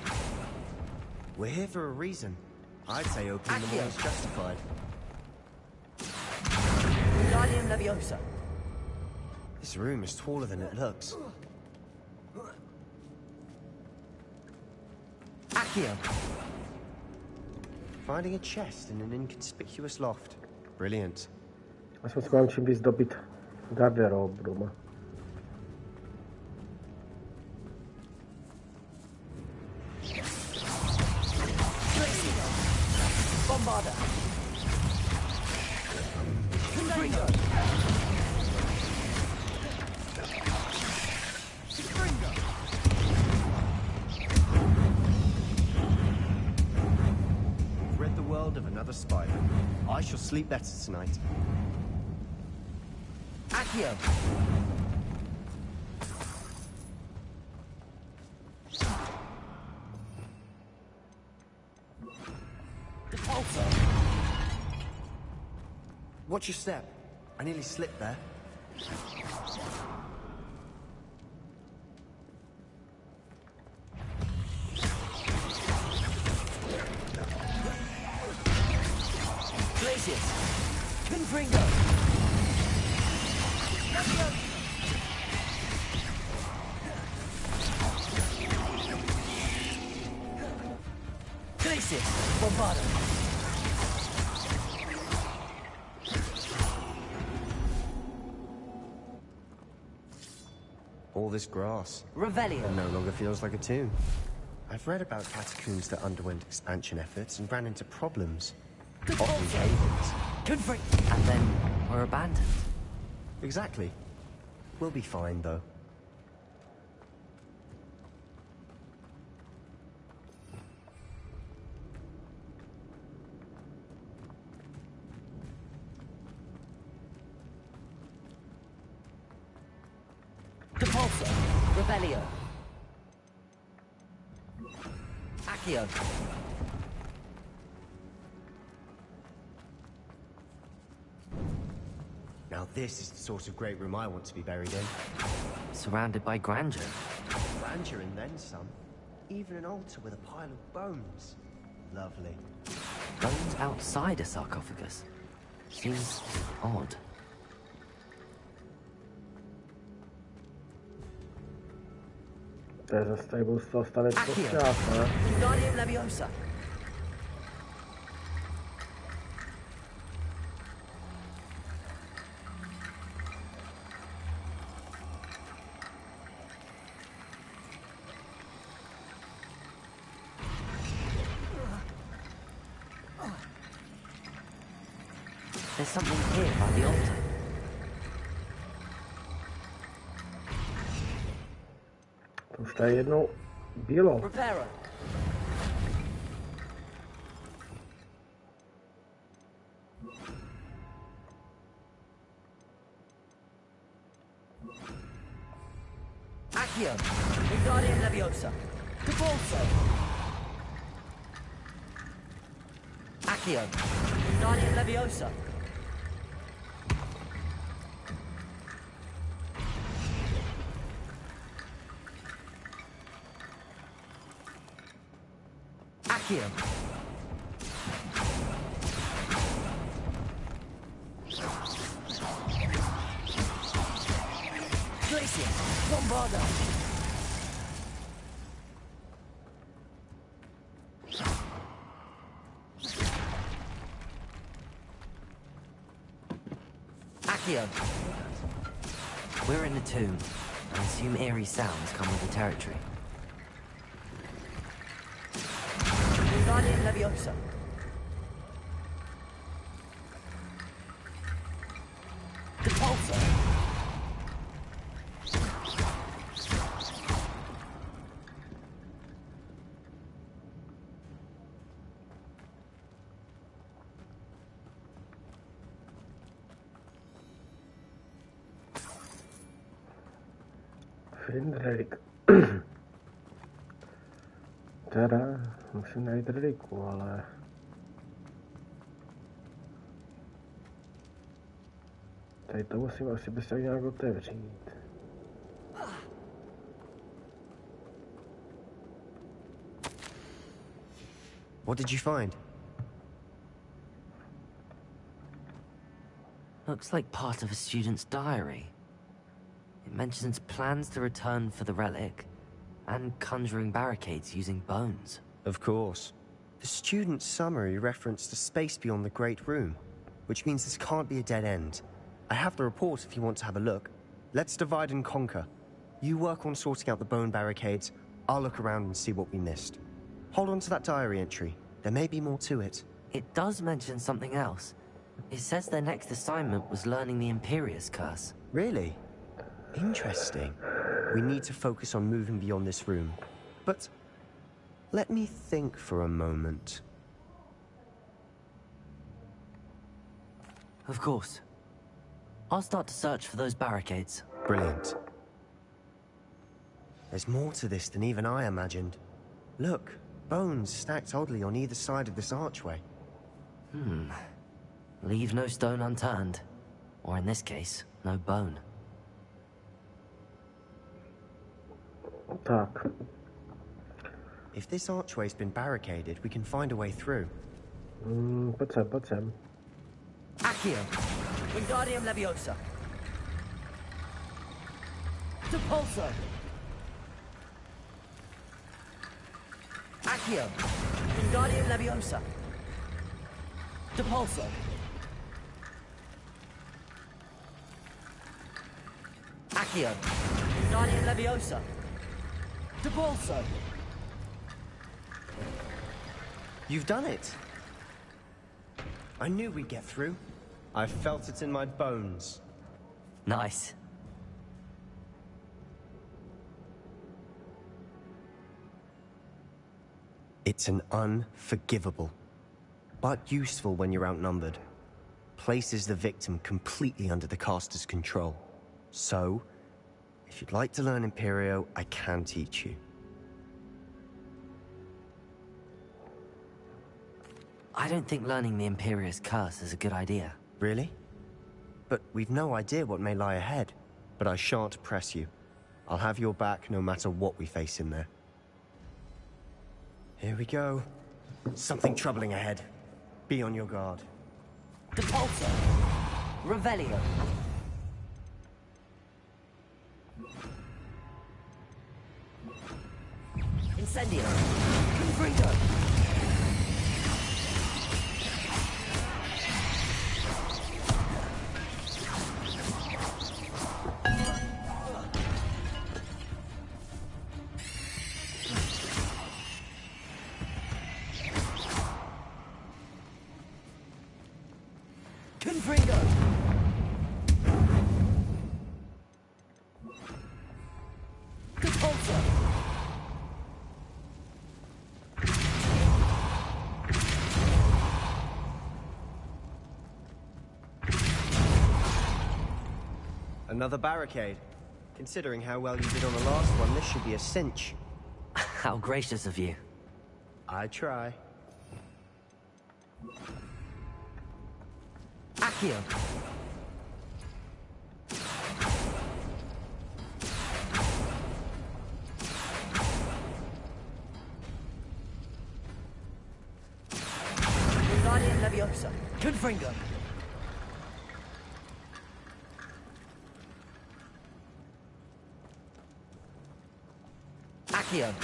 We're here for a reason. I'd say opening them all is justified. Guardium Leviosa. This room is taller than it looks. Accio. Finding a chest in an inconspicuous loft. Brilliant. Aspoň si mám čím vyzdobit garderobu doma. Bombarda. Confringo. Rid the world of another spider. I shall sleep better tonight. Accio. Watch your step. I nearly slipped there. Glacius, Bombardo. All this grass. Revelio. It no longer feels like a tomb. I've read about catacombs that underwent expansion efforts and ran into problems. Often cave-ins. Confront. And then were abandoned. Exactly. We'll be fine, though. Depulso. Revelio. Accio. Now this is the sort of great room I want to be buried in. Surrounded by grandeur. Grandeur and then some. Even an altar with a pile of bones. Lovely. Bones outside a sarcophagus. Seems odd. To je zase tady budu z toho stavět košťák, ne? Wingardium Leviosa. There's something here by the altar. To už tady jednou bylo. Preparo. Accio. Wingardium Leviosa. Depulso. Accio. Wingardium Leviosa. Accio. Glacius. Bombardo. Accio. We're in a tomb. I assume eerie sounds come with the territory. Wingardium Leviosa. Depulso. Findrelik. Teda, musím najít reliku, ale... Tady to musím asi bez tak nějak otevřít. What did you find? Looks like part of a student's diary. It mentions plans to return for the relic, and conjuring barricades using bones. Of course. The student's summary referenced a space beyond the Great Room, which means this can't be a dead end. I have the report if you want to have a look. Let's divide and conquer. You work on sorting out the bone barricades, I'll look around and see what we missed. Hold on to that diary entry. There may be more to it. It does mention something else. It says their next assignment was learning the Imperius Curse. Really? Interesting. We need to focus on moving beyond this room. But let me think for a moment. Of course. I'll start to search for those barricades. Brilliant. There's more to this than even I imagined. Look, bones stacked oddly on either side of this archway. Leave no stone unturned. Or in this case, no bone. Tak. If this archway's been barricaded, we can find a way through. Pojď sem. Accio. Wingardium Leviosa. Depulso. Accio. Wingardium Leviosa. Depulso. Accio. Wingardium Leviosa. Depulso. You've done it. I knew we'd get through. I felt it in my bones. Nice. It's an unforgivable, but useful when you're outnumbered. Places the victim completely under the caster's control. So, if you'd like to learn Imperio, I can teach you. I don't think learning the Imperious Curse is a good idea. Really? But we've no idea what may lie ahead. But I shan't press you. I'll have your back no matter what we face in there. Here we go. Something troubling ahead. Be on your guard. Depulso. Revelio. Incendio. Confringo. Confringo. Depulso. Another barricade. Considering how well you did on the last one, this should be a cinch. How gracious of you. I try. Accio. Wingardium Leviosa. Confringo. Accio.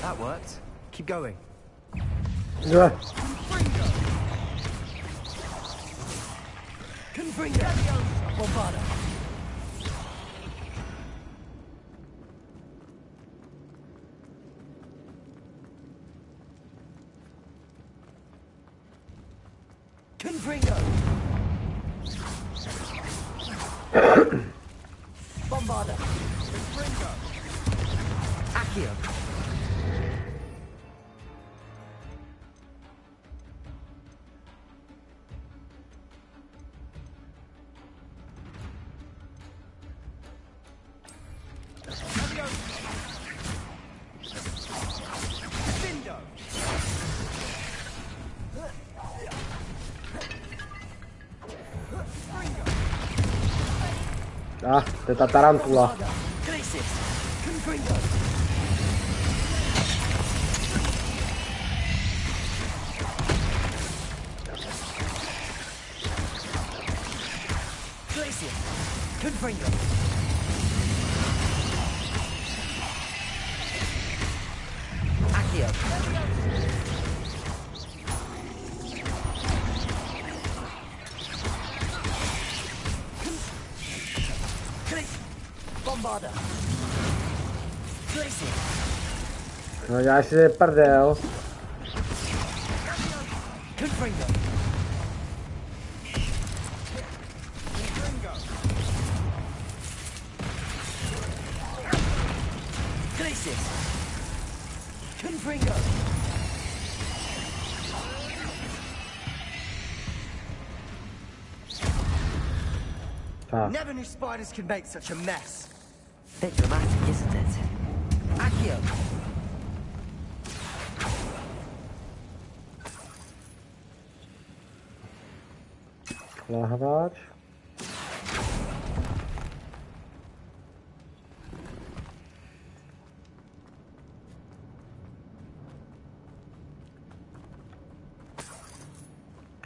That worked. Keep going. Yeah. Confringo. Bombarda. Confringo. Bombarda. Confringo. Accio. Ah, tätä tarantulaa. Confringo. Accio. Bombarda. Glacier. No já si je prdel. Confringo. Glacier. Confringo. Never knew spiders could make such a mess. Bit dramatic, isn't it? Accio. Lahváč.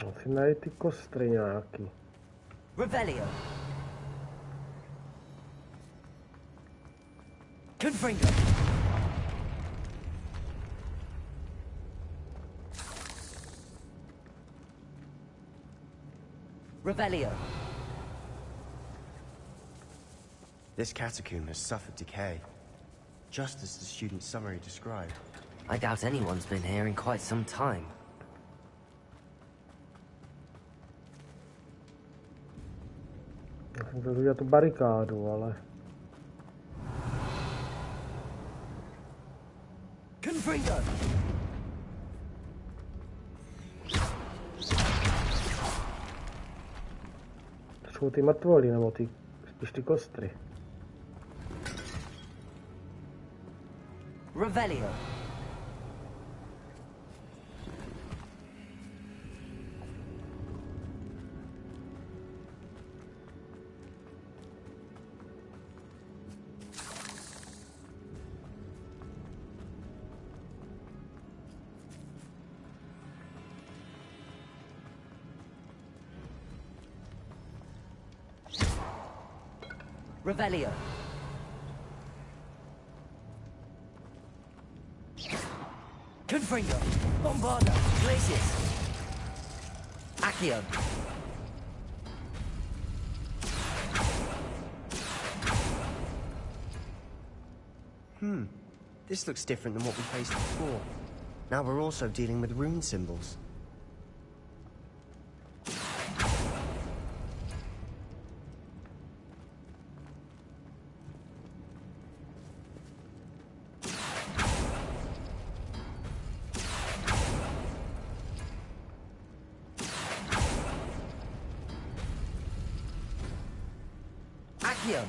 Musím najít ty kostry nějaký. Revelio. Confringo. Revelio. This catacomb has suffered decay, just as the student's summary described. I doubt anyone's been here in quite some time. Já jsem chtěl udělat tu barikádu, ale... Confringo! To jsou ty mrtvoly, nebo ty, spíš ty kostry. Revelio. Revelio. Confringo. Bombarda. Glacius. Accio. This looks different than what we faced before. Now we're also dealing with rune symbols. Accio.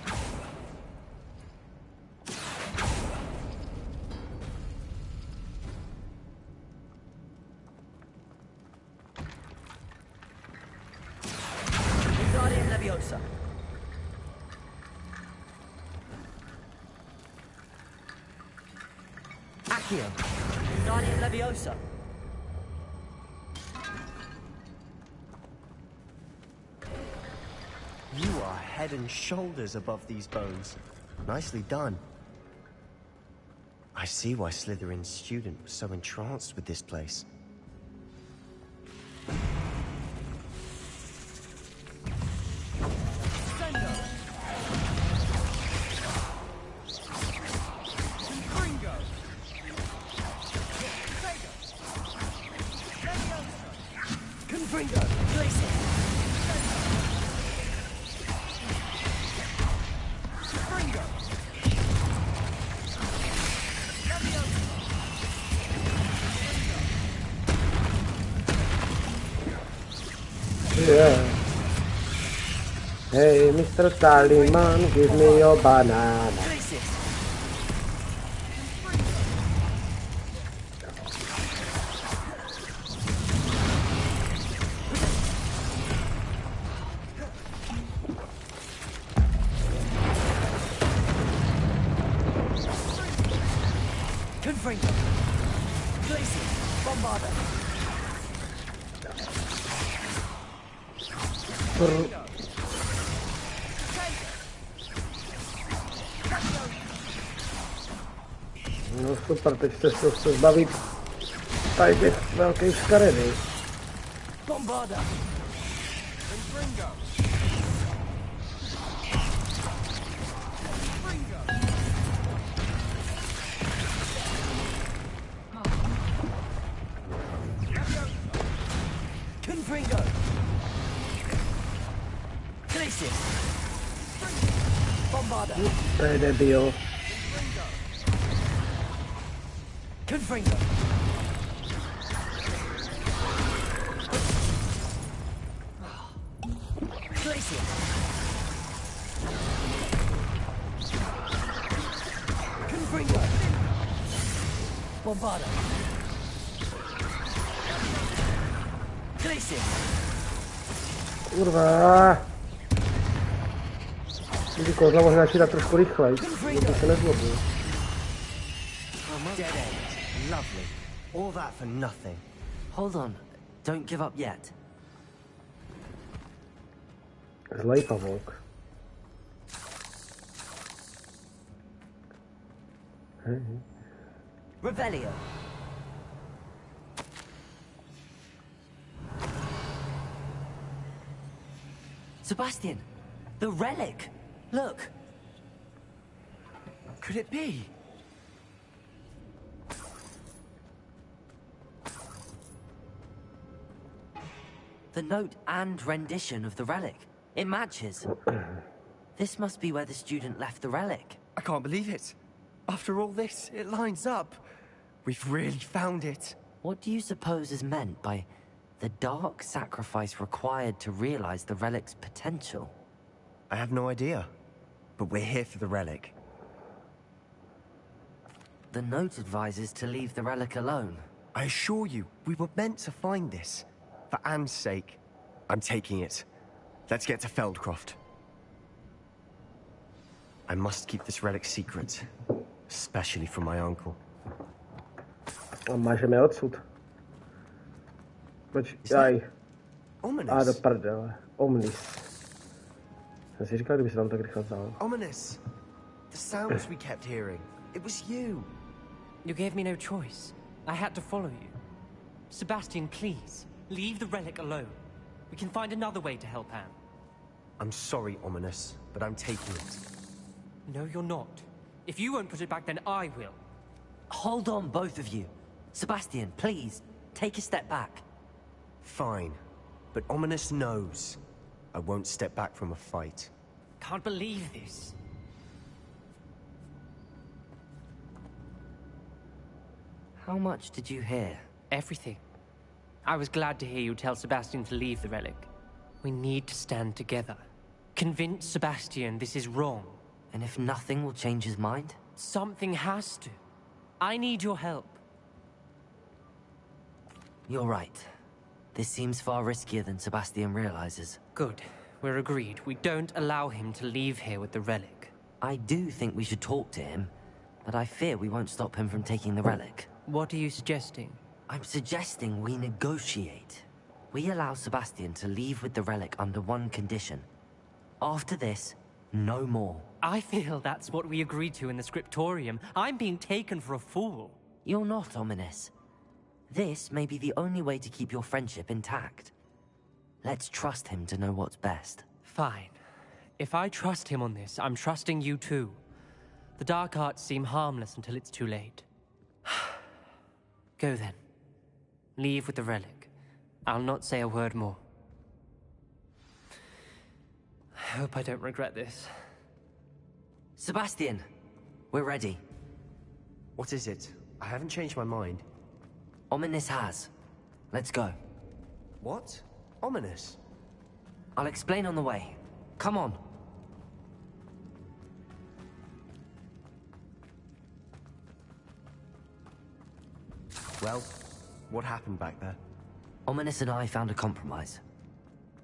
Wingardium Leviosa. Accio. Wingardium Leviosa. You are head and shoulders above these bones. Nicely done. I see why Slytherin's student was so entranced with this place. Confringo. Glacius. Yeah. Hey, Mr. Tallyman, give me your banana. Confringo. Glacius. Bombarda. No super, teď se chce zbavit tady těch velkých škaredů. Bombarda. Confringo. Glacius. Bombarda. To je debil. Confringo. Glacius. Confringo. Bombarda. Glacius. Kurva. Ty kozla možná čítat trošku rychleji, aby se nezlobil. Dead end. Lovely. All that for nothing. Hold on. Don't give up yet. Zlej pavouk. Revelio. Sebastian, the relic. Look. Could it be? The note and rendition of the relic. It matches. This must be where the student left the relic. I can't believe it. After all this, it lines up. We've really found it. What do you suppose is meant by the dark sacrifice required to realize the relic's potential? I have no idea. But we're here for the relic. The note advises to leave the relic alone. I assure you, we were meant to find this. For Anne's sake. I'm taking it. Let's get to Feldcroft. I must keep this relic secret. Especially from my uncle. Mážeme odsud. Počkej. A do prdele. Omnis. Jsem si říkal, kdyby se tam tak rychle vzal. Ominous. The sounds we kept hearing. It was you. You gave me no choice. I had to follow you. Sebastian, please, leave the relic alone. We can find another way to help Anne. I'm sorry, Ominous, but I'm taking it. No, you're not. If you won't put it back, then I will. Hold on, both of you. Sebastian, please, take a step back. Fine. But Ominous knows. I won't step back from a fight. Can't believe this. How much did you hear? Everything. I was glad to hear you tell Sebastian to leave the relic. We need to stand together. Convince Sebastian this is wrong. And if nothing will change his mind? Something has to. I need your help. You're right. This seems far riskier than Sebastian realizes. Good. We're agreed. We don't allow him to leave here with the relic. I do think we should talk to him, but I fear we won't stop him from taking the relic. What are you suggesting? I'm suggesting we negotiate. We allow Sebastian to leave with the relic under one condition. After this, no more. I feel that's what we agreed to in the scriptorium. I'm being taken for a fool. You're not, Ominous. This may be the only way to keep your friendship intact. Let's trust him to know what's best. Fine. If I trust him on this, I'm trusting you too. The dark arts seem harmless until it's too late. Go then. Leave with the relic. I'll not say a word more. I hope I don't regret this. Sebastian, we're ready. What is it? I haven't changed my mind. Ominous has. Let's go. What? Ominous? I'll explain on the way. Come on. Well, what happened back there? Ominous and I found a compromise.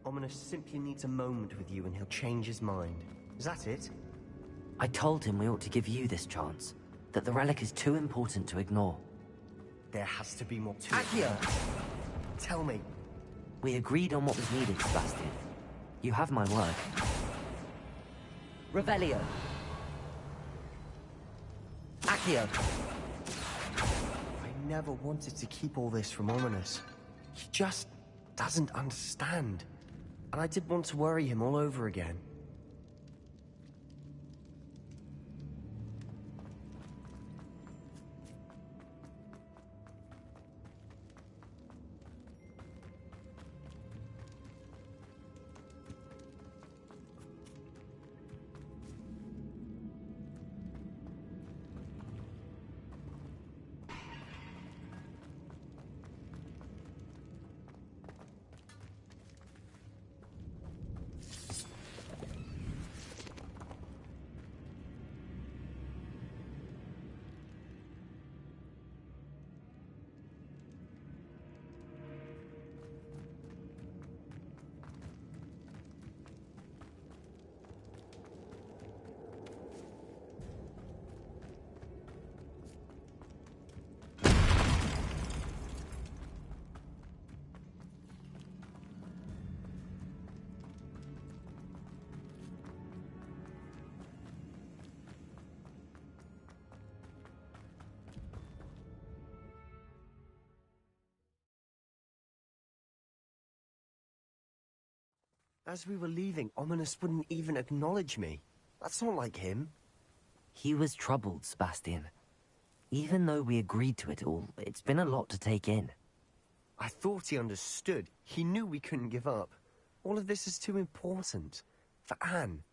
Ominous simply needs a moment with you and he'll change his mind. Is that it? I told him we ought to give you this chance. That the relic is too important to ignore. There has to be more to Accio! it. Tell me. We agreed on what was needed, Sebastian. You have my word. Revelio. Accio. I never wanted to keep all this from Ominous. He just doesn't understand. And I did want to worry him all over again. As we were leaving, Ominous wouldn't even acknowledge me. That's not like him. He was troubled, Sebastian. Even though we agreed to it all, it's been a lot to take in. I thought he understood. He knew we couldn't give up. All of this is too important. For Anne.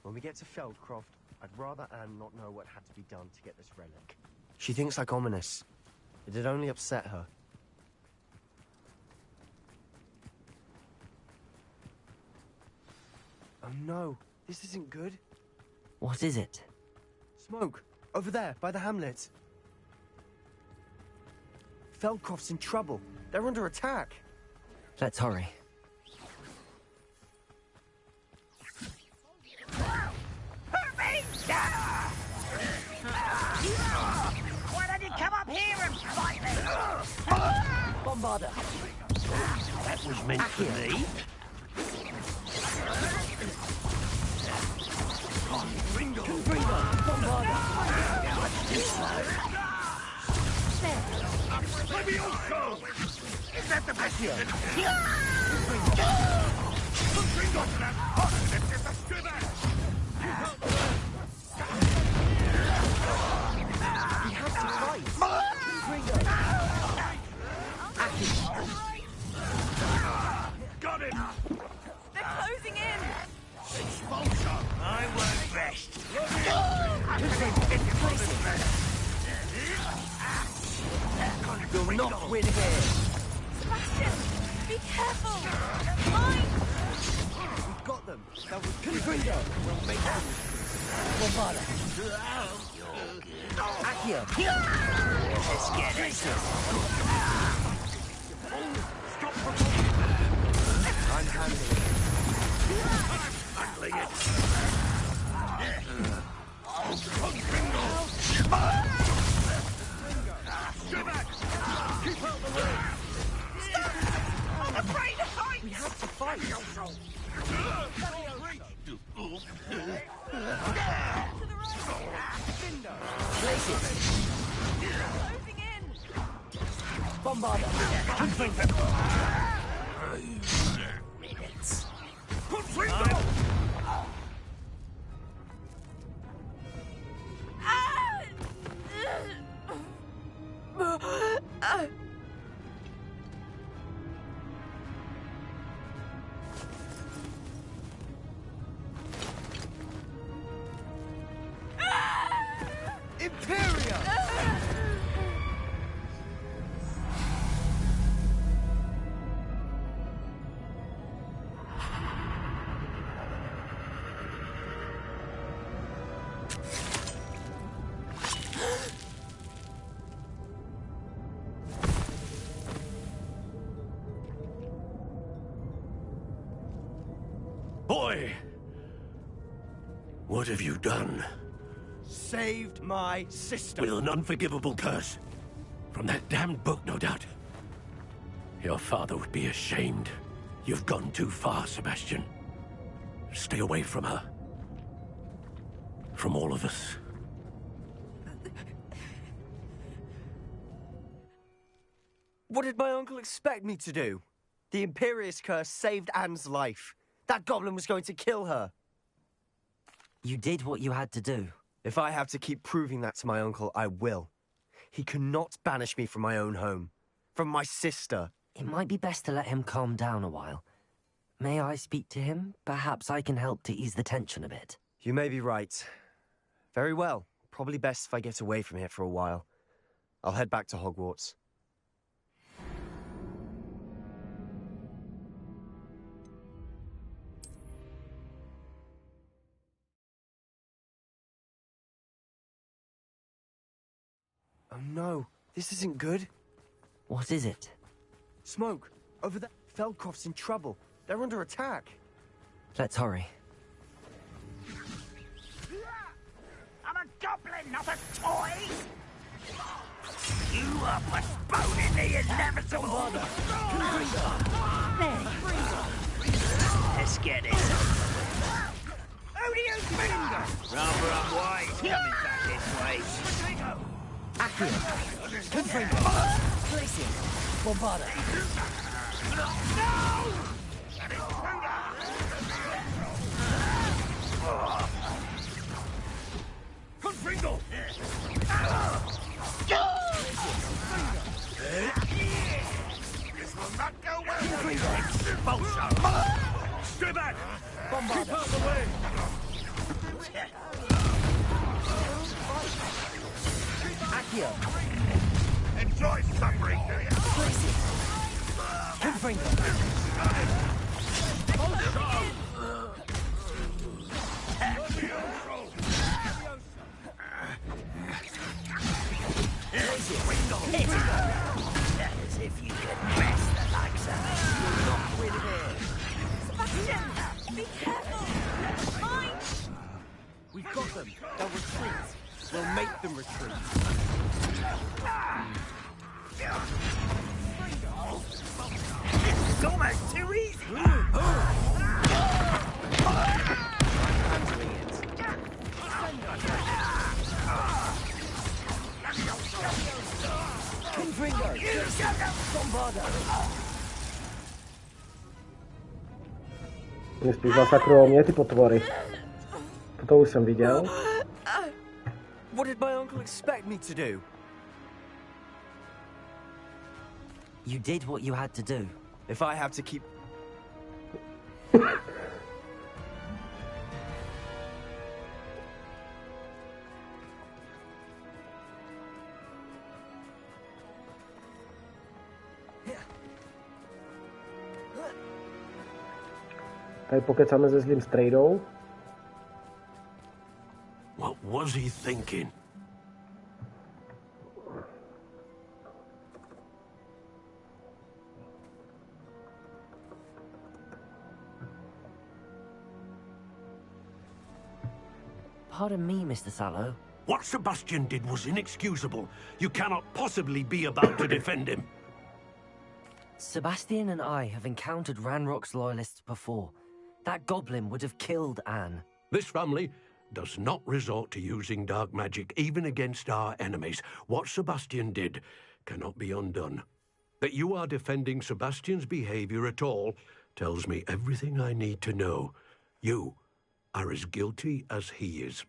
When we get to Feldcroft, I'd rather Anne not know what had to be done to get this relic. She thinks like Ominous. It'd only upset her. Oh no, this isn't good. What is it? Smoke! Over there, by the hamlet. Feldcroft's in trouble. They're under attack. Let's hurry. Why don't you come up here and fight me? Bombarder! That was meant for me. Ringo! Bombarder! Is that the best you can do? We have to fight. Got him! They're closing in! Expulsion! I work best. You'll not win here. Sebastian, be careful! Mine! We've got them. Now we'll make them. Bombarder! Accio! Let's get it. I'm handling it. Handling it. Keep out the way. I'm afraid to fight. We have to fight. Closing in! Bombarder! Imperia! Boy! What have you done? Saved my sister. With an unforgivable curse. From that damned book, no doubt. Your father would be ashamed. You've gone too far, Sebastian. Stay away from her. From all of us. What did my uncle expect me to do? The Imperious curse saved Anne's life. That goblin was going to kill her. You did what you had to do. If I have to keep proving that to my uncle, I will. He cannot banish me from my own home. From my sister. It might be best to let him calm down a while. May I speak to him? Perhaps I can help to ease the tension a bit. You may be right. Very well. Probably best if I get away from here for a while. I'll head back to Hogwarts. Oh no, this isn't good. What is it? Smoke, over there. Feldcroft's in trouble. They're under attack. Let's hurry. I'm a goblin, not a toy! You are postponing the inevitable! Let's get it. Who do you think? Rather unwise coming back this way. Accio. Confringo. Glacier. Bombarda. No! Confringo! This will not go well. Expulso! Stay back! Bombarda. Keep out of the way! Accio. Enjoy suffering, do you? Confringo. As if you could best the likes of me. You're not with here. Sebastian! Be careful! Mine! We've got them. They'll retreat. We'll make them retreat. It's almost too easy. Confringo. Bombarda. Mě spíš zasakrujou mě ty potvory. To už jsem viděl. What did my uncle expect me to do? You did what you had to do. If I have to keep... Tady pokecáme se zlým strejdou. What was he thinking? Pardon me, Mr. Sallow. What Sebastian did was inexcusable. You cannot possibly be about to defend him. Sebastian and I have encountered Ranrock's loyalists before. That goblin would have killed Anne. This family does not resort to using dark magic even against our enemies. What Sebastian did cannot be undone. That you are defending Sebastian's behavior at all tells me everything I need to know. You are as guilty as he is.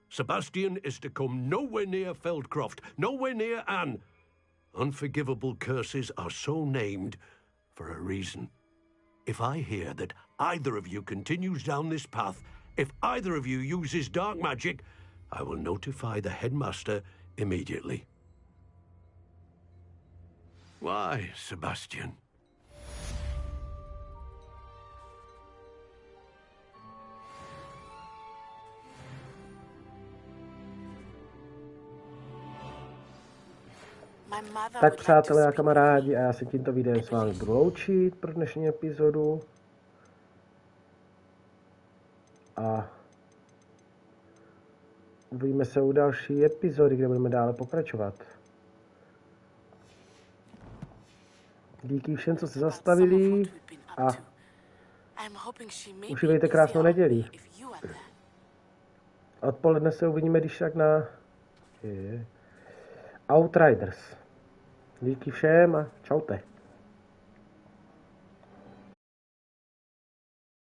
Sebastian is to come nowhere near Feldcroft, nowhere near Anne. Unforgivable curses are so named for a reason. If I hear that either of you continues down this path, if either of you uses dark magic, I will notify the headmaster immediately. Why, Sebastian? Tak přátelé a kamarádi, a já se tímto videem s vámi budu loučit pro dnešní epizodu. A uvidíme se u další epizody, kde budeme dále pokračovat. Díky všem, co se zastavili a užívejte krásnou neděli. Odpoledne se uvidíme když tak na Outriders. Díky všem a čaute.